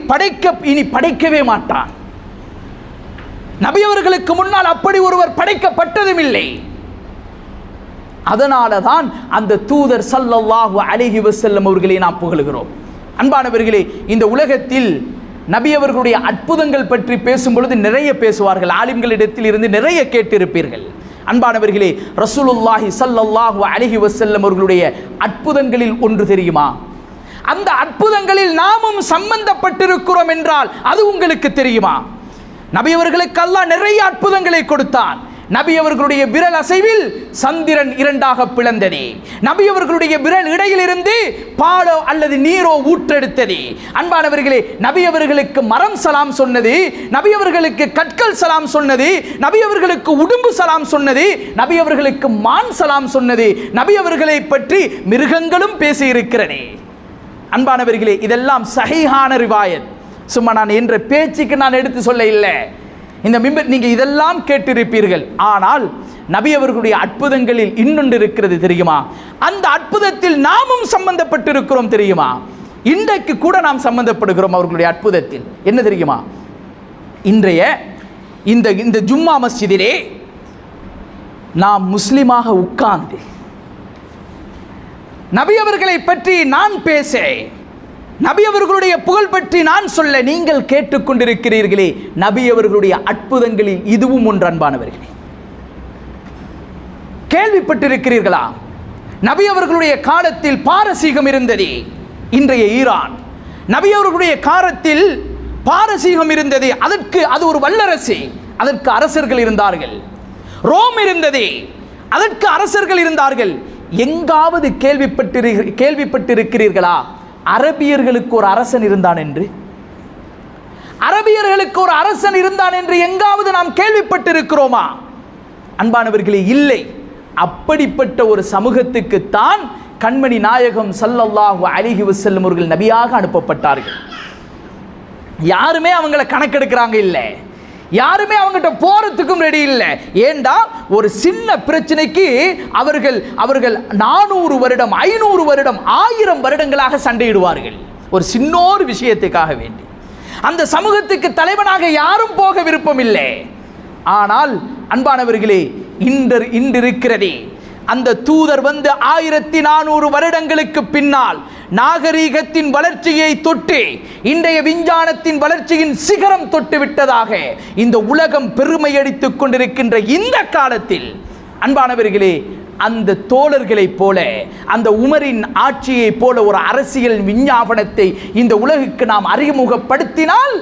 இனி படைக்கவே மாட்டான். நபி அவர்களுக்கு முன்னால் அப்படி ஒருவர் படைக்கப்பட்டதும் இல்லை. அதனால தான் அந்த தூதர் ஸல்லல்லாஹு அலைஹி வஸல்லம் அவர்களை நாம் புகழுகிறோம். அன்பானவர்களே, இந்த உலகத்தில் நபி அவர்களுடைய அற்புதங்கள் பற்றி பேசும் பொழுது நிறைய பேசுவார்கள். ஆலிம்களிடத்தில் இருந்து நிறைய கேட்டிருப்பீர்கள். அன்பானவர்களே, ரசூலுல்லாஹி ஸல்லல்லாஹு அலைஹி வஸல்லம் அவர்களுடைய அற்புதங்களில் ஒன்று தெரியுமா? அந்த அற்புதங்களில் நாமும் சம்பந்தப்பட்டிருக்கிறோம் என்றால் அது உங்களுக்கு தெரியுமா? நபி அவர்களுக்கு அல்லாஹ் நிறைய அற்புதங்களை கொடுத்தான். நபி அவர்களுடைய விரல் அசைவில் சந்திரன் இரண்டாக பிளந்தது. நபி அவர்களுடைய விரல் இடையிலிருந்து பாலோ அல்லது நீரோ ஊற்றெடுத்தது. அன்பானவர்களே, நபி அவர்களுக்கு மரம் சலாம் சொன்னது, நபி அவர்களுக்கு கற்கள் சலாம் சொன்னது, நபி அவர்களுக்கு உடும்பு சலாம் சொன்னது, நபி அவர்களுக்கு மான் சலாம் சொன்னது, நபி அவர்களை பற்றி மிருகங்களும் பேசி இருக்கிறது. அன்பானவர்களே, இதெல்லாம் சஹீஹான ரிவாயத். சும்மா நான் என்ற பேச்சுக்கு நான் எடுத்து சொல்ல இல்லை. இந்த மிம்பர் நீங்கள் இதெல்லாம் கேட்டிருப்பீர்கள். ஆனால் நபி அவர்களுடைய அற்புதங்களில் இன்னொன்று இருக்கிறது தெரியுமா? அந்த அற்புதத்தில் நாமும் சம்பந்தப்பட்டிருக்கிறோம் தெரியுமா? இன்றைக்கு கூட நாம் சம்பந்தப்படுகிறோம் அவர்களுடைய அற்புதத்தில். என்ன தெரியுமா? இன்றைய இந்த ஜும்மா மஸ்ஜிதிலே நாம் முஸ்லிமாக உட்கார்ந்து நபி அவர்களை பற்றி நான் பேச, நபி அவர்களுடைய புகழ் பற்றி நான் சொல்ல நீங்கள் கேட்டுக்கொண்டிருக்கிறீர்களே, நபி அவர்களுடைய அற்புதங்களில் இதுவும் ஒன்று. அன்பானவர்களே, கேள்விப்பட்டிருக்கிறீர்களா? நபி அவர்களுடைய காலத்தில் பாரசீகம் இருந்தது, இன்றைய ஈரான். நபி அவர்களுடைய காலத்தில் பாரசீகம் இருந்தது, அது ஒரு வல்லரசு, அதற்கு அரசர்கள் இருந்தார்கள். ரோம் இருந்தது, அதற்கு அரசர்கள் இருந்தார்கள். எங்காவது கேள்விப்பட்டிருக்கிறீர்களா அரபியர்களுக்கு ஒரு அரசன் இருந்தான் என்று? அரபியர்களுக்கு ஒரு அரசன் இருந்தான் என்று எங்காவது நாம் கேள்விப்பட்டிருக்கிறோமா? அன்பானவர்களே, இல்லை. அப்படிப்பட்ட ஒரு சமூகத்துக்குத்தான் கண்மணி நாயகம் ஸல்லல்லாஹு அலைஹி வஸல்லம் அவர்கள் நபியாக அனுப்பப்பட்டார்கள். யாருமே அவங்கள கணக்கெடுக்கிறாங்க இல்லை, யாருமே அவங்ககிட்ட போறதுக்கும் ரெடி இல்லை. ஏண்டா ஒரு சின்ன பிரச்சனைக்கு அவர்கள் 400 வருடம் 500 வருடம் 1000 வருடங்களாக சண்டையிடுவார்கள் ஒரு சின்னோரு விஷயத்துக்காக வேண்டி. அந்த சமூகத்துக்கு தலைவனாக யாரும் போக விருப்பம் இல்லை. ஆனால் அன்பானவர்களே, இன்று இருக்கிறதே, அந்த தூதர் வந்து 1400 வருடங்களுக்கு பின்னால் நாகரீகத்தின் வளர்ச்சியை தொட்டு இன்றைய விஞ்ஞானத்தின் வளர்ச்சியின் சிகரம் தொட்டு விட்டதாக இந்த உலகம் பெருமை அடித்துக் கொண்டிருக்கின்ற இந்த காலத்தில் அன்பானவர்களே, அந்த தோழர்களைப் போல, அந்த உமரின் ஆட்சியை போல ஒரு அரசியல் விஞ்ஞாபனத்தை இந்த உலகுக்கு நாம் அறிமுகப்படுத்தினால்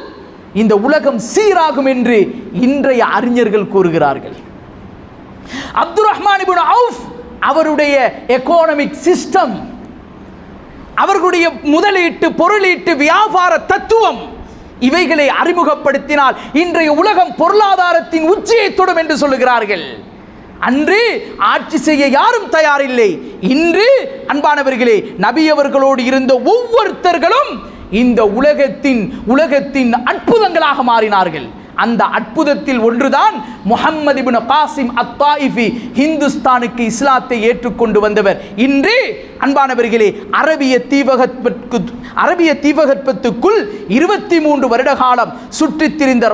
இந்த உலகம் சீராகும் என்று இன்றைய அறிஞர்கள் கூறுகிறார்கள். அப்துர் ரஹ்மான் இப்னு அவுஃப் அவருடைய எகனாமிக் சிஸ்டம், அவர்களுடைய முதலீட்டு பொருளீட்டு வியாபார தத்துவம், இவைகளை அறிமுகப்படுத்தினால் இன்றைய உலகம் பொருளாதாரத்தின் உச்சியை தொடும் என்று சொல்லுகிறார்கள். அன்று ஆட்சி செய்ய யாரும் தயாரில்லை. இன்று அன்பானவர்களே, நபி அவர்களோடு இருந்த ஒவ்வொருத்தர்களும் இந்த உலகத்தின் அற்புதங்களாக மாறினார்கள். அந்த அற்புதத்தில் ஒன்றுதான் முஹம்மது இப்னு காசிம் அத்தாயிஃபி, ஹிந்துஸ்தானுக்கு இஸ்லாத்தை ஏற்றுக்கொண்டு வந்தவர். இன்று அன்பானவர்களே, அரபிய தீபகற்பத்துக்குள் 23 வருட காலம் சுற்றித் திரிந்த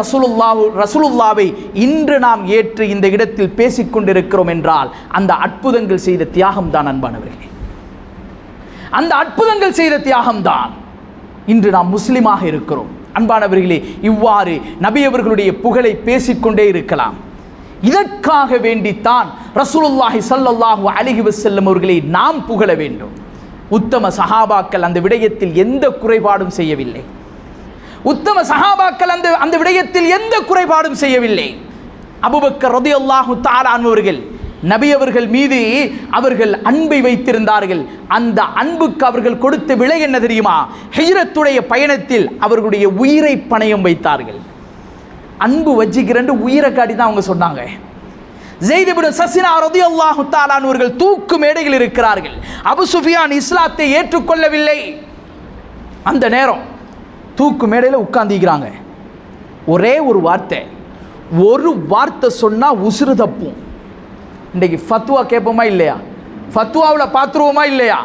ரசூலுல்லாவை இன்று நாம் ஏற்று இந்த இடத்தில் பேசிக்கொண்டிருக்கிறோம் என்றால் அந்த அற்புதங்கள் செய்த தியாகம் தான். அன்பானவர்களே, அந்த அற்புதங்கள் செய்த தியாகம்தான் இன்று நாம் முஸ்லிமாக இருக்கிறோம். அன்பானவர்களே, இவ்வாறு நபி அவர்களுடைய புகழை பேசிக்கொண்டே இருக்கலாம். இதற்காக வேண்டித்தான் ரசூலுல்லாஹி ஸல்லல்லாஹு அலைஹி வஸல்லம் அவர்களை நாம் புகழ வேண்டும். உத்தம சஹாபாக்கள் அந்த விடயத்தில் எந்த குறைபாடும் செய்யவில்லை. உத்தம சஹாபாக்கள் அந்த விடயத்தில் எந்த குறைபாடும் செய்யவில்லை. அபூபக்கர் ரலியல்லாஹு தஆலா அன்ஹு அவர்கள் நபி அவர்கள் மீது அவர்கள் அன்பை வைத்திருந்தார்கள். அந்த அன்புக்கு அவர்கள் கொடுத்த விலை என்ன தெரியுமா? ஹிஜ்ரத்துடைய பயணத்தில் அவர்களுடைய உயிரை பணயம் வைத்தார்கள். அன்பு வச்சிக்கிறேன் உயிரை காட்டி தான் அவங்க சொன்னாங்க. ஸைத் இப்னு ஸஸினா ரலியல்லாஹு தஆலா அவர்கள் தூக்கு மேடையில் இருக்கிறார்கள். அபூ சுஃபியான் இஸ்லாத்தை ஏற்றுக்கொள்ளவில்லை. அந்த நேரம் தூக்கு மேடையில் உட்கார்ந்திருக்கிறாங்க. ஒரே ஒரு வார்த்தை சொன்னா உசுறு தப்பும். இன்றைக்கு ஃபத்வா கேட்போமா இல்லையா? ஃபத்வாவில் பார்த்துருவோமா இல்லையா?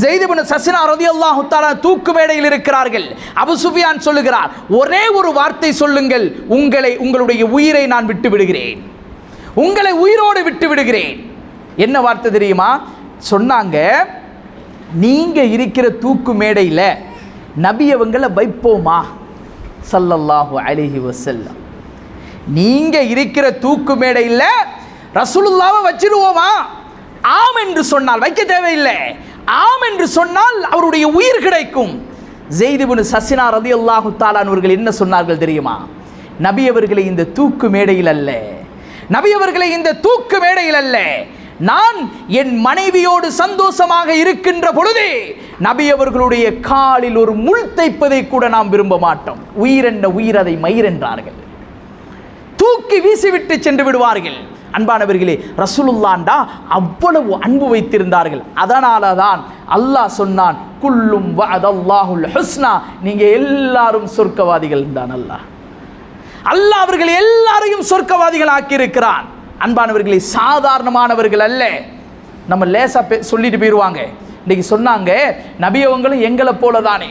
ஸைத் இப்னு ஸஸினா ரலியல்லாஹு தஆலா தூக்கு மேடையில் இருக்கிறார்கள். அபூ சுஃபியான் சொல்லுகிறார், ஒரே ஒரு வார்த்தை சொல்லுங்கள், உங்களுடைய உயிரை நான் விட்டு விடுகிறேன், உங்களை உயிரோடு விட்டு விடுகிறேன். என்ன வார்த்தை தெரியுமா சொன்னாங்க? நீங்க இருக்கிற தூக்கு மேடையில் நபி அவங்களை வைப்போமா ஸல்லல்லாஹு அலைஹி வஸல்லம்? நீங்க இருக்கிற தூக்கு மேடையில் ரசூலுல்லாஹ்வை வச்சிருவோமா? ஆம் என்று சொன்னால், வைக்க தேவையில்லை, ஆம் என்று சொன்னால் அவருடைய உயிர் கிடைக்கும். ஸைத் இப்னு ஸஸினா ரலியல்லாஹு தஆலா அவர்கள் என்ன சொன்னார்கள் தெரியுமா? நபி அவர்களை இந்த தூக்கு மேடையில் அல்ல, நபி அவர்களை இந்த தூக்கு மேடையில் அல்ல, நான் என் மனைவியோடு சந்தோஷமாக இருக்கின்ற பொழுது நபி அவர்களுடைய காலில் ஒரு முள் தைப்பதை கூட நாம் விரும்ப மாட்டோம். உயிர் என்ன உயிர், அதை மயிர் என்றார்கள். தூக்கி வீசிவிட்டு சென்று விடுவார்கள். அன்பானவர்களே, ரசூலுல்லாஹ்டா அவ்வளவு அன்பு வைத்திருந்தார்கள். அதனால தான் அல்லாஹ் சொன்னான், குல்லும் வஅதல்லாஹுல் ஹுஸ்னா, நீங்க எல்லாரும் சொர்க்கவாதிகள் தான். அல்லாஹ் அவர்கள் எல்லாரையும் சொர்க்கவாதிகள் ஆக்கி இருக்கிறான். அன்பானவர்களே, சாதாரணமானவர்கள் அல்ல. நம்ம லேசா சொல்லிட்டு போயிடுவாங்க. இன்னைக்கு சொன்னாங்க, நபி அவங்களும் எங்களை போல தானே,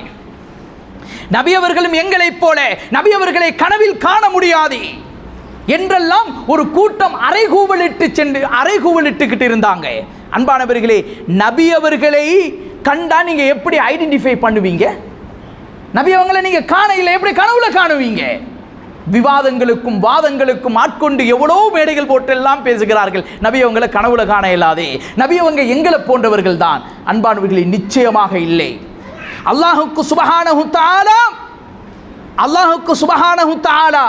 நபி அவர்களும் எங்களை போல, நபி அவர்களை கனவில் காண முடியாது என்றெல்லாம் ஒரு கூட்டம் அறைகூவலிட்டுக்கிட்டு இருந்தாங்க. அன்பானவர்களே, நபி அவர்களை கண்டா நீங்க எப்படி ஐடென்டிஃபை பண்ணுவீங்க? நபி அவங்களை நீங்க காண இல்லை, எப்படி கனவுல காணுவீங்க? விவாதங்களுக்கும் வாதங்களுக்கும் ஆட்கொண்டு எவ்வளோ மேடைகள் போட்டெல்லாம் பேசுகிறார்கள். நபி அவங்களை கனவுல காண இயலாதே, நபி அவங்க எங்களை போன்றவர்கள் தான். அன்பானவர்களே, நிச்சயமாக இல்லை. அல்லாஹுக்கு சுப்ஹானஹு தஆலா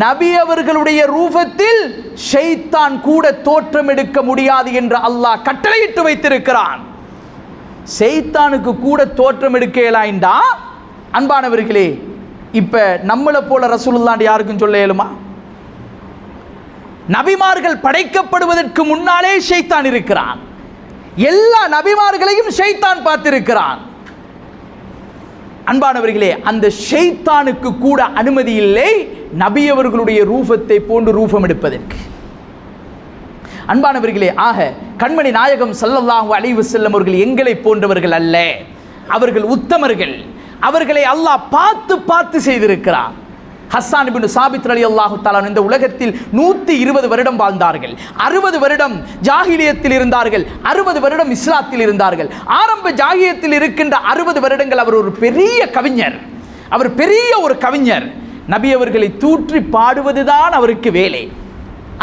நபி அவர்களுடைய ரூபத்தில் ஷைத்தான் கூட தோற்றம் எடுக்க முடியாது என்று அல்லாஹ் கட்டளையிட்டு வைத்திருக்கிறான். ஷைத்தானுக்கு கூட தோற்றம் எடுக்க இயலாண்டா அன்பானவர்களே, இப்ப நம்மளை போல ரசூலுல்லாஹ் யாருக்கும் சொல்ல இயலுமா? நபிமார்கள் படைக்கப்படுவதற்கு முன்னாலே ஷைத்தான் இருக்கிறான். எல்லா நபிமார்களையும் ஷைத்தான் பார்த்திருக்கிறான். அன்பானவர்களே, அந்த ஷைத்தானுக்கு கூட அனுமதி இல்லை நபி அவர்களுடைய ரூபத்தை போன்று ரூபம் எடுப்பதற்கு. அன்பானவர்களே, ஆக கண்மணி நாயகம் ஸல்லல்லாஹு அலைஹி வஸல்லம் அவர்கள் எங்களை போன்றவர்கள் அல்ல, அவர்கள் உத்தமர்கள். அவர்களை அல்லாஹ் பார்த்து செய்திருக்கிறார். ஹஸ்ஸான் இப்னு சாபித் ரலியல்லாஹு தஆலா இந்த உலகத்தில் 120 வருடம் வாழ்ந்தார்கள். 60 வருடம் ஜாஹிலியத்தில் இருந்தார்கள், 60 வருடம் இஸ்லாத்தில் இருந்தார்கள். ஆரம்ப ஜாஹிலியத்தில் இருக்கின்ற 60 வருடங்கள் அவர் ஒரு பெரிய கவிஞர், அவர் பெரிய ஒரு கவிஞர். நபி அவர்களை தூற்றி பாடுவதுதான் அவருக்கு வேலை.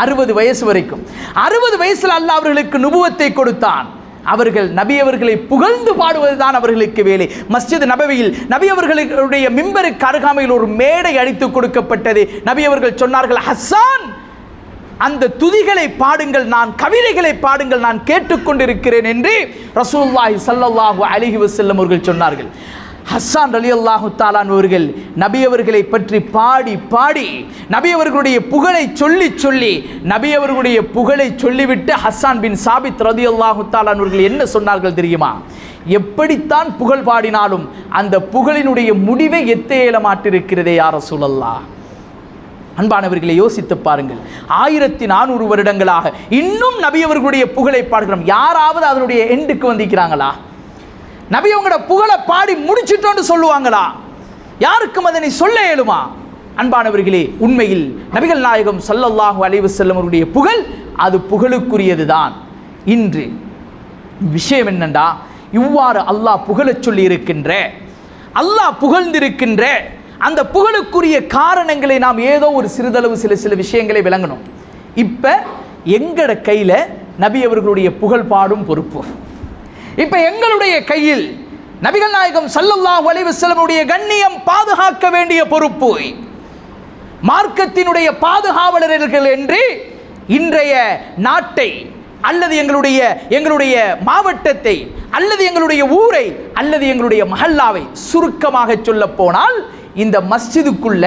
60 வயசு வரைக்கும், 60 வயசில் அல்லாஹ் அவர்களுக்கு நுபுவத்தை கொடுத்தான். அவர்கள் நபி அவர்களை புகழ்ந்து பாடுவதுதான் அவர்களுக்கு வேலை. மஸ்ஜித் நபவியில் நபி அவர்களுடைய மிம்பருக்கு அருகாமையில் ஒரு மேடை அடித்து கொடுக்கப்பட்டது. நபி அவர்கள் சொன்னார்கள், ஹஸ்ஸான், அந்த துதிகளை பாடுங்கள், நான் கவிதைகளை பாடுங்கள், நான் கேட்டுக்கொண்டிருக்கிறேன் என்று ரசூலுல்லாஹி ஸல்லல்லாஹு அலைஹி வஸல்லம் அவர்கள் சொன்னார்கள். ஹஸ்ஸான் ரலியல்லாஹு தஆலா அவர்கள் நபி அவர்களை பற்றி பாடி நபி அவர்களுடைய புகழை சொல்லி நபி அவர்களுடைய புகழை சொல்லிவிட்டு ஹஸ்ஸான் பின் சாபித் ரலியல்லாஹு தஆலா அவர்கள் என்ன சொன்னார்கள் தெரியுமா? எப்படித்தான் புகழ் பாடினாலும் அந்த புகழினுடைய முடிவை எத்தேல மாட்டிருக்கிறதே யா ரசூலல்லாஹ். அன்பானவர்களை யோசித்து பாருங்கள். 1400 வருடங்களாக இன்னும் நபி அவர்களுடைய புகழை பாடுகிறோம். யாராவது அதனுடைய எண்டுக்கு வந்திருக்கிறாங்களா? நபி அவங்களோட புகழை பாடி முடிச்சிட்டோன்னு சொல்லுவாங்களா? யாருக்கும் அதனை சொல்ல இயலுமா? அன்பானவர்களே, உண்மையில் நபிகள் நாயகம் ஸல்லல்லாஹு அலைஹி வஸல்லம் அவருடைய புகழ் அது புகழுக்குரியது தான். இன்று விஷயம் என்னண்டா, இவ்வாறு அல்லாஹ் புகழச் சொல்லி இருக்கின்ற, அல்லாஹ் புகழ்ந்திருக்கின்ற அந்த புகழுக்குரிய காரணங்களை நாம் ஏதோ ஒரு சிறிதளவு சில விஷயங்களை விளங்கணும். இப்போ எங்கட கையில் நபி அவர்களுடைய புகழ் பாடும் பொறுப்பு. இப்போ எங்களுடைய கையில் நபிகள் நாயகம் ஸல்லல்லாஹு அலைஹி வஸல்லமுடைய கண்ணியம் பாதுகாக்க வேண்டிய பொறுப்பு. மார்க்கத்தினுடைய பாதுகாவலர்கள் என்று இன்றைய நாட்டை அல்லது எங்களுடைய மாவட்டத்தை அல்லது எங்களுடைய ஊரை அல்லது எங்களுடைய மஹல்லாவை சுருக்கமாக சொல்ல போனால் இந்த மஸ்ஜிதுக்குள்ள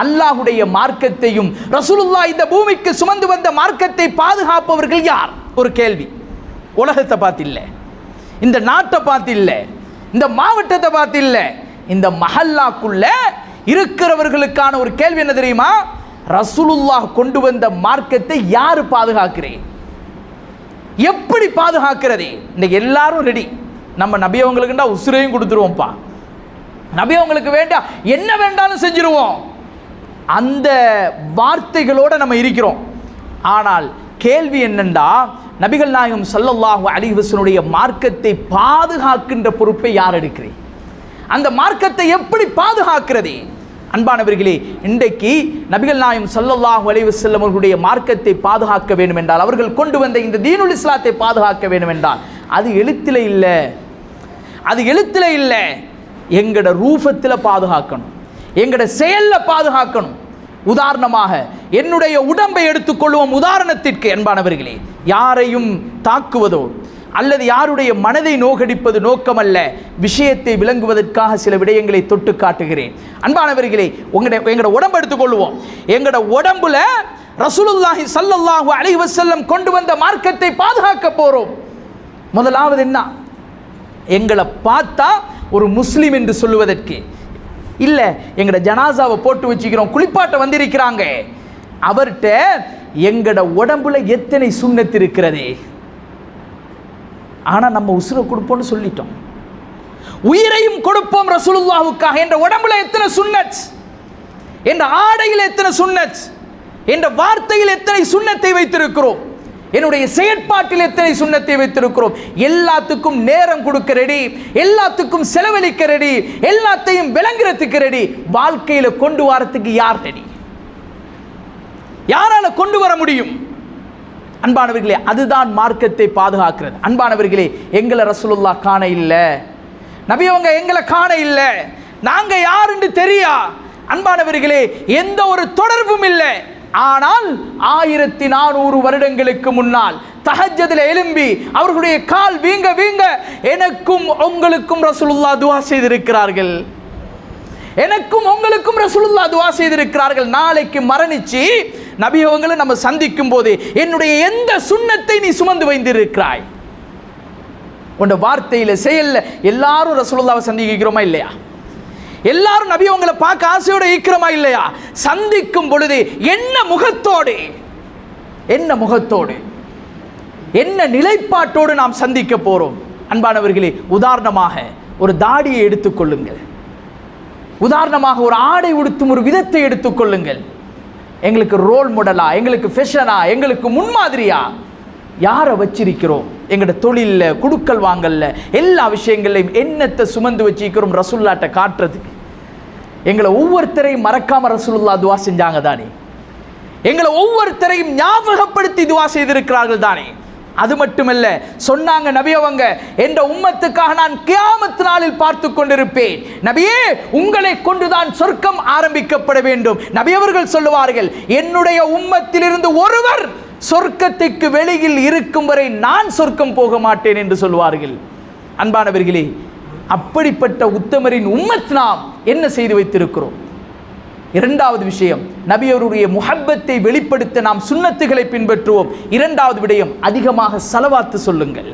அல்லாஹ்வுடைய மார்க்கத்தையும் ரசூலுல்லாஹ் இந்த பூமிக்கு சுமந்து வந்த மார்க்கத்தை பாதுகாப்பவர்கள் யார்? ஒரு கேள்வி. உலகத்தை பார்த்து இல்லை, இந்த நாட்டை பார்த்து இல்லை, இந்த மாவட்டத்தை பார்த்து இல்லை, இந்த மஹல்லாக்குள்ள இருக்கிறவர்களுக்கான ஒரு கேள்வி என்ன தெரியுமா? ரசூலுல்லாஹ் கொண்டு வந்த மார்க்கத்தை யார் பாதுகாக்கிறேன், எப்படி பாதுகாக்கிறது? இன்னைக்கு எல்லாரும் ரெடி. நம்ம நபி அவங்களுக்குண்டா உசுரையும் கொடுத்துருவோம்ப்பா, நபி அவங்களுக்கு வேண்டாம் என்ன வேண்டாலும் செஞ்சிருவோம், அந்த வார்த்தைகளோட நம்ம இருக்கிறோம். ஆனால் கேள்வி என்னண்டா, நபிகள் நாயகம் ஸல்லல்லாஹு அலைஹி வஸல்லுடைய மார்க்கத்தை பாதுகாக்கின்ற பொறுப்பை யார் எடுக்கிறேன்? அந்த மார்க்கத்தை எப்படி பாதுகாக்கிறது? அன்பானவர்களே, இன்றைக்கு நபிகள் நாயகம் ஸல்லல்லாஹு அலைஹி வஸல்லம் அவர்களுடைய மார்க்கத்தை பாதுகாக்க வேண்டும் என்றால், அவர்கள் கொண்டு வந்த இந்த தீனுல் இஸ்லாத்தை பாதுகாக்க வேண்டும் என்றால் அது எழுத்தில் இல்லை, அது எழுத்தில் இல்லை, எங்கட ரூபத்தில் பாதுகாக்கணும், எங்கட செயலில் பாதுகாக்கணும். உதாரணமாக என்னுடைய உடம்பை எடுத்துக்கொள்வோம். உதாரணத்திற்கு அன்பானவர்களே, யாரையும் தாக்குவதோ அல்லது யாருடைய மனதை நோகடிப்பது நோக்கமல்ல, விஷயத்தை விளங்குவதற்காக சில விடயங்களை தொட்டு காட்டுகிறேன். அன்பானவர்களே, எங்களோட உடம்பை எடுத்துக்கொள்வோம். எங்களோட உடம்புல ரசூலுல்லாஹி ஸல்லல்லாஹு அலைஹி வஸல்லம் கொண்டு வந்த மார்க்கத்தை பாதுகாக்க போறோம். முதலாவது என்ன? எங்களை பார்த்தா ஒரு முஸ்லிம் என்று சொல்லுவதற்கு இல்லை, எங்களோட ஜனாசாவை போட்டு வச்சுக்கிறோம், குளிப்பாட்ட வந்திருக்கிறாங்க, அவர்கிட்ட எங்களோட உடம்புல எத்தனை சுன்னத் இருக்கிறது. ஆனால் நம்ம உசுரை கொடுப்போம்னு சொல்லிட்டோம், உயிரையும் கொடுப்போம் ரசூலுல்லாஹுக்காக. என்ற உடம்புல எத்தனை சுன்னத், என்ற ஆடையில் எத்தனை சுன்னத், என்ற வார்த்தையில் எத்தனை சுன்னத்தை வைத்திருக்கிறோம், என்னுடைய செயற்பாட்டில் எத்தனை சுன்னத்தை வைத்திருக்கிறோம். எல்லாத்துக்கும் நேரம் கொடுக்க ரெடி, எல்லாத்துக்கும் செலவழிக்க ரெடி, எல்லாத்தையும் விளங்குறதுக்கு ரெடி. வாழ்க்கையில கொண்டு வரத்துக்கு யார் ரெடி? யாரால கொண்டு வர முடியும்? அன்பானவர்களே, அதுதான் மார்க்கத்தை பாதுகாக்கிறது. அன்பானவர்களே, எங்களை ரசூலுல்லாஹ் காண இல்லை, நபி அவங்க எங்களை காண இல்லை, நாங்க யாருன்னு தெரியா. அன்பானவர்களே, எந்த ஒரு தொடர்பும் இல்லை. ஆனால் 1400 வருடங்களுக்கு முன்னால் தஹஜ்ஜுதில் எழும்பி அவர்களுடைய கால் வீங்க வீங்க எனக்கும் உங்களுக்கும் ரசூலுல்லாஹ் துஆ செய்திருக்கிறார்கள், எனக்கும் உங்களுக்கும் ரசூலுல்லாஹ் துஆ செய்திருக்கிறார்கள். நாளைக்கு மரணிச்சு நபி அவங்களை நம்ம சந்திக்கும் போது என்னுடைய எந்த சுன்னத்தை நீ சுமந்து வைத்திருக்கிறாய்? உன் வார்த்தையில செயல்ல எல்லாரும் ரசூலுல்லாஹ்வை சந்திக்கிறோமா இல்லையா? எல்லாரும் நபி அவங்களை பார்க்க ஆசையோடு இருக்கிறோமா இல்லையா? சந்திக்கும் பொழுது என்ன முகத்தோடு, என்ன முகத்தோடு, என்ன நிலைப்பாட்டோடு நாம் சந்திக்க போறோம்? அன்பானவர்களே, உதாரணமாக ஒரு தாடியை எடுத்துக்கொள்ளுங்கள், உதாரணமாக ஒரு ஆடை உடுத்தும் ஒரு விதத்தை எடுத்துக்கொள்ளுங்கள். எங்களுக்கு ரோல் மாடலா, எங்களுக்கு ஃபேஷனா, எங்களுக்கு முன்மாதிரியா யாரை வச்சிருக்கிறோம்? எங்களோட தொழிலில், குடுக்கல் வாங்கல்ல, எல்லா விஷயங்களையும் என்னத்தை சுமந்து வச்சிருக்கிறோம் ரசூலுல்லாஹ்ட்ட காட்டுறதுக்கு? எங்களை ஒவ்வொருத்தரையும் மறக்காம ரசூலுல்லாஹ் துஆ செஞ்சாங்க தானே, எங்களை ஒவ்வொருத்தரையும் ஞாபகப்படுத்தி துஆ செய்திருக்கிறார்கள் தானே. அது மட்டுமல்ல, சொன்னாங்க நபி அவங்க, என்ற உம்மத்துக்காக நான் கியாமத் நாளில் பார்த்து கொண்டிருப்பேன், நபியே உங்களை கொண்டுதான் சொர்க்கம் ஆரம்பிக்கப்பட வேண்டும். நபி அவர்கள் சொல்லுவார்கள், என்னுடைய உம்மத்திலிருந்து ஒருவர் சொர்க்கத்துக்கு வெளியில் இருக்கும் வரை நான் சொர்க்கம் போக மாட்டேன் என்று சொல்வார்கள். அன்பானவர்களே, அப்படிப்பட்ட உத்தமரின் உம்மத் நாம் என்ன செய்து வைத்திருக்கிறோம்? இரண்டாவது விஷயம், நபி அவருடைய முஹப்பத்தை வெளிப்படுத்த நாம் சுன்னத்துகளை பின்பற்றுவோம். இரண்டாவது விடயம், அதிகமாக ஸலவாத்து சொல்லுங்கள்.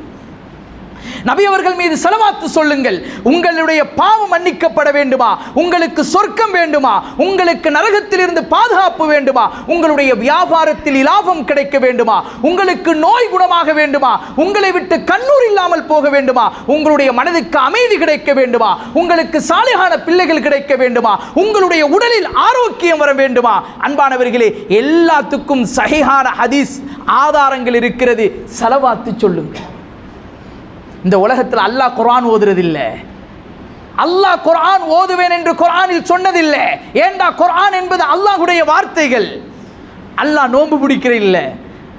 நபி அவர்கள் மீது ஸலவாத்து சொல்லுங்கள். உங்களுடைய பாவம் மன்னிக்கப்பட வேண்டுமா? உங்களுக்கு சொர்க்கம் வேண்டுமா? உங்களுக்கு நரகத்திலிருந்து பாதுகாப்பு வேண்டுமா? உங்களுடைய வியாபாரத்தில் லாபம் கிடைக்க வேண்டுமா? உங்களுக்கு நோய் குணமாக வேண்டுமா? உங்களை விட்டு கண்ணூர் இல்லாமல் போக வேண்டுமா? உங்களுடைய மனதுக்கு அமைதி கிடைக்க வேண்டுமா? உங்களுக்கு சாலிஹான பிள்ளைகள் கிடைக்க வேண்டுமா? உங்களுடைய உடலில் ஆரோக்கியம் வர வேண்டுமா? அன்பானவர்களே, எல்லாத்துக்கும் சஹீஹான ஹதீஸ் ஆதாரங்கள் இருக்கிறது. ஸலவாத்து சொல்லுங்கள். இந்த உலகத்தில் அல்லாஹ் குர்ஆன் ஓதுறது இல்லை, அல்லாஹ் குர்ஆன் ஓதுவேன் என்று குர்ஆனில் சொன்னதில்லை. ஏண்டா குர்ஆன் என்பது அல்லாஹ்வுடைய வார்த்தைகள். அல்லாஹ் நோன்பு பிடிக்கிற இல்லை,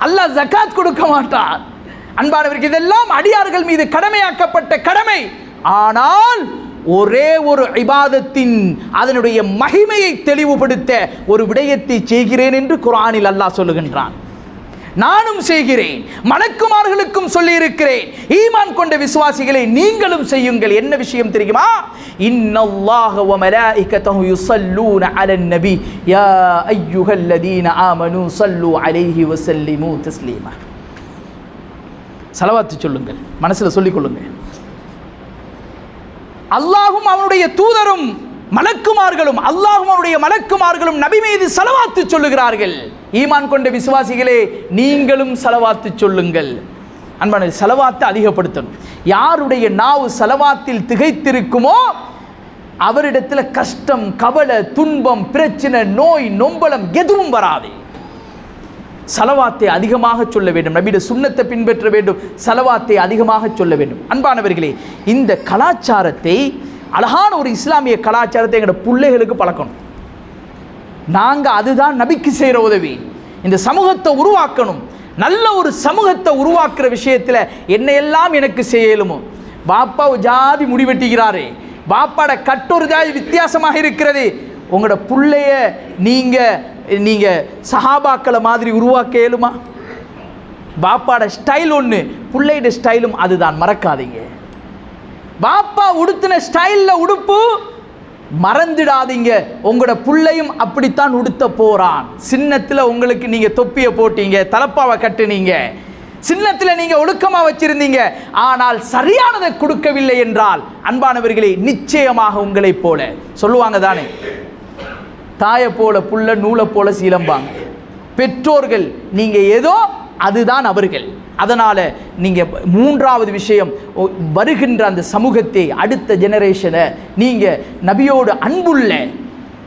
அல்லாஹ் ஜகாத் கொடுக்க மாட்டான். அன்பானவருக்கு இதெல்லாம் அடியார்கள் மீது கடமையாக்கப்பட்ட கடமை. ஆனால் ஒரே ஒரு இபாதத்தின் அதனுடைய மகிமையை தெளிவுபடுத்த ஒரு விடயத்தை செய்கிறேன் என்று குர்ஆனில் அல்லாஹ் சொல்லுகின்றான். நானும் செய்கிறேன், மலக்குமார்களுக்கும் சொல்லி இருக்கிறேன், ஈமான் கொண்ட விசுவாசிகளை நீங்களும் செய்யுங்கள். என்ன விஷயம் தெரியுமா? இன்னல்லாஹ வ மலாயிகத்தஹு யுஸல்லூன அலன் நபி யா அய்யுஹல்லதீன ஆமனூ ஸல்லூ அலைஹி வ ஸல்லிமூ தஸ்லீமா. ஸலவாத் சொல்லுங்கள், மனசுல சொல்லிக் கொள்ளுங்க. அல்லாஹ்வும் அவனுடைய தூதரும் மலக்குமார்களும் அல்லாஹ்வும் அவனுடைய மலக்குமார்களும் நபி மீது ஸலவாத்து சொல்லுகிறார்கள். ஈமான் கொண்ட விசுவாசிகளே நீங்களும் ஸலவாத்து சொல்லுங்கள். அன்பான ஸலவாத்தை அதிகப்படுத்தணும். யாருடைய நாவு ஸலவாத்தில் திகைத்திருக்குமோ அவரிடத்தில் கஷ்டம், கவலை, துன்பம், பிரச்சனை, நோய், நொம்பலம் எதுவும் வராது. ஸலவாத்தை அதிகமாக சொல்ல வேண்டும். நபியுடைய சுன்னத்தை பின்பற்ற வேண்டும். ஸலவாத்தை அதிகமாக சொல்ல வேண்டும். அன்பானவர்களே, இந்த கலாச்சாரத்தை, அழகான ஒரு இஸ்லாமிய கலாச்சாரத்தை எங்களோட பிள்ளைகளுக்கு பழக்கணும். நாங்கள் அதுதான் நபிக்கு செய்கிற உதவி. இந்த சமூகத்தை உருவாக்கணும். நல்ல ஒரு சமூகத்தை உருவாக்குற விஷயத்தில் என்னையெல்லாம் எனக்கு செய்யலுமோ. பாப்பா ஜாதி முடிவெட்டுகிறாரே, பாப்பாட கட்டொரு ஜாதி வித்தியாசமாக இருக்கிறது. உங்களோட பிள்ளைய நீங்கள் சஹாபாக்களை மாதிரி உருவாக்க இயலுமா? பாப்பாட ஸ்டைல் ஒன்று, பிள்ளையோட ஸ்டைலும் அதுதான், மறக்காதீங்க. பாப்பா உடுத்தின ஸ்டைலில் உடுப்பு மறந்துடாதீங்க. உங்களோட பிள்ளையும் அப்படித்தான் உடுத்த போறான். சின்னத்தில் உங்களுக்கு நீங்கள் தொப்பியை போட்டீங்க, தலப்பாவை கட்டுனீங்க, சின்னத்தில் நீங்கள் ஒழுக்கமாக வச்சிருந்தீங்க, ஆனால் சரியானதை கொடுக்கவில்லை என்றால் அன்பானவர்களே நிச்சயமாக உங்களை போல சொல்லுவாங்க தானே, தாயை போல புள்ள, நூலை போல சீலம்பாங்க. பெற்றோர்கள் நீங்கள் ஏதோ அதுதான் அவர்கள். அதனால் நீங்கள் மூன்றாவது விஷயம், வருகின்ற அந்த சமூகத்தை, அடுத்த ஜெனரேஷனை நீங்கள் நபியோடு அன்புள்ள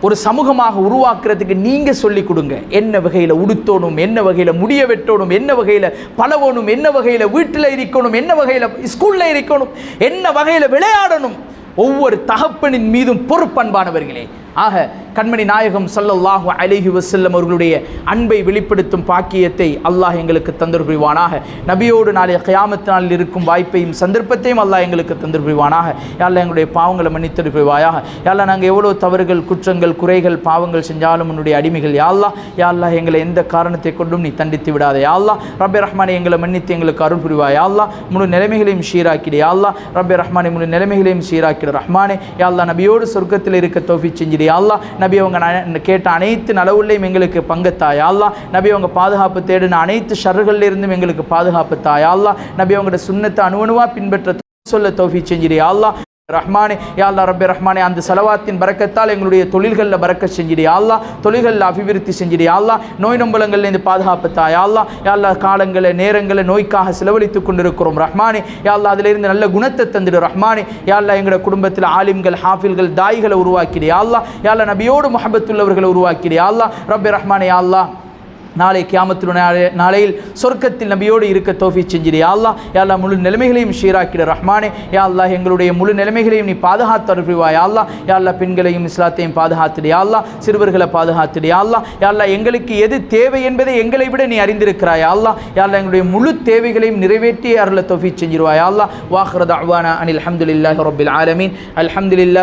ஒரு சமூகமாக உருவாக்குறதுக்கு நீங்கள் சொல்லிக் கொடுங்க. என்ன வகையில் உடுத்தணும், என்ன வகையில் முடிய வெட்டணும், என்ன வகையில் பழகணும், என்ன வகையில் வீட்டில் இருக்கணும், என்ன வகையில் ஸ்கூலில் இருக்கணும், என்ன வகையில் விளையாடணும். ஒவ்வொரு தகப்பனின் மீதும் பொறுப்பன்பானவர்களே. ஆக கண்மணி நாயகம் ஸல்லல்லாஹு அலைஹி வஸல்லம் அவர்களுடைய அன்பை வெளிப்படுத்தும் பாக்கியத்தை அல்லாஹ் எங்களுக்கு தந்தர் புரிவானாக. நபியோடு நாளைய கியாமத் நாளில் இருக்கும் வாய்ப்பையும் சந்தர்ப்பத்தையும் அல்லாஹ் எங்களுக்கு தந்தர் புரிவானாக. யா அல்லாஹ் எங்களுடைய பாவங்களை மன்னித்தரு புரிவாயாக. யா அல்லாஹ் நாங்கள் எவ்வளோ தவறுகள், குற்றங்கள், குறைகள், பாவங்கள் செஞ்சாலும் உன்னுடைய அடிமைகள். யா அல்லாஹ், யா அல்லாஹ் எங்களை எந்த காரணத்தை கொண்டும் நீ தண்டித்து விடாத. யா அல்லாஹ் ரப்பே ரஹ்மானே எங்களை மன்னித்து எங்களுக்கு அருள் புரிவாய். யா அல்லாஹ் முழு நிலைமைகளையும் சீராக்கிடு. யா அல்லாஹ் ரப்பே ரஹ்மானே முழு நிலைமைகளையும் சீராக்கிடு ரஹ்மானே. யா அல்லாஹ் நபியோடு சொர்க்கத்தில் இருக்க தௌஃபீக் செஞ்சிடு. யா அல்லாஹ் நபி அவங்க கேட்ட அனைத்து நலவுள்ளையும் எங்களுக்கு பங்குத்தாய். யா அல்லாஹ் நபி அவங்க பாதுகாப்பு தேடின அனைத்து ஷர்களில் இருந்தும் எங்களுக்கு பாதுகாப்பு தாய். யா அல்லாஹ் நபி அவங்களோட சுன்னத்தை அணுவணுவா பின்பற்ற சொல்ல தௌஃபீக் செஞ்சிடு. யா அல்லாஹ் ரஹ்மானே, யா அல்லாஹ் ரப்பே ரஹ்மானே அந்த ஸலவாத்தின் பரக்கத்தால் எங்களுடைய தொழில்களில் பரக்கத் செஞ்சிடு. யா அல்லாஹ் தொழில்களில் அபிவிருத்தி செஞ்சிடு. யா அல்லாஹ் நோய் நொம்பலங்கள்லேருந்து பாதுகாப்பு தாய். யா அல்லாஹ், யா அல்லாஹ் காலங்களை நேரங்களை நோய்க்காக செலவழித்து கொண்டிருக்கிறோம் ரஹ்மானே. யா அல்லாஹ் அதிலிருந்து நல்ல குணத்தை தந்துடு ரஹ்மானே. யா அல்லாஹ் எங்களோட குடும்பத்தில் ஆலிம்கள், ஹாஃபில்கள், தாயிகளை உருவாக்கிடு. யா அல்லாஹ், யா அல்லாஹ் நபியோடு முஹப்பத்துள்ளவர்களை உருவாக்கிடு. யா அல்லாஹ் ரப்பே ரஹ்மானே, யா அல்லாஹ் நாளை கியாமத்துடைய நாளையில் சொர்க்கத்தில் நபியோடு இருக்க தௌஃபீக் செஞ்சிடு. யா அல்லாஹ், யா அல்லாஹ் முழு நிலைமைகளையும் ஷீராக்கிடு ரஹ்மானே. யா அல்லாஹ் எங்களுடைய முழு நிலைமைகளையும் நீ பாதுகாத்து அருள்வாய். யா அல்லாஹ், யா அல்லாஹ் பெண்களையும் இஸ்லாத்தையும் பாதுகாத்துடு. யா அல்லாஹ் சிறுவர்களை பாதுகாத்துடு. யா அல்லாஹ், யா அல்லாஹ் எங்களுக்கு எது தேவை என்பதை எங்களை விட நீ அறிந்திருக்கிறாய். யா அல்லாஹ், யா அல்லாஹ் எங்களுடைய முழு தேவைகளையும் நிறைவேற்றி அருள தௌஃபீக் செஞ்சிருவாய். யா அல்லாஹ் வாஹிரு தஅவானா அனில் ஹம்துலில்லாஹி ரப்பில் ஆலமீன். அல்ஹம்துலில்லாஹ்.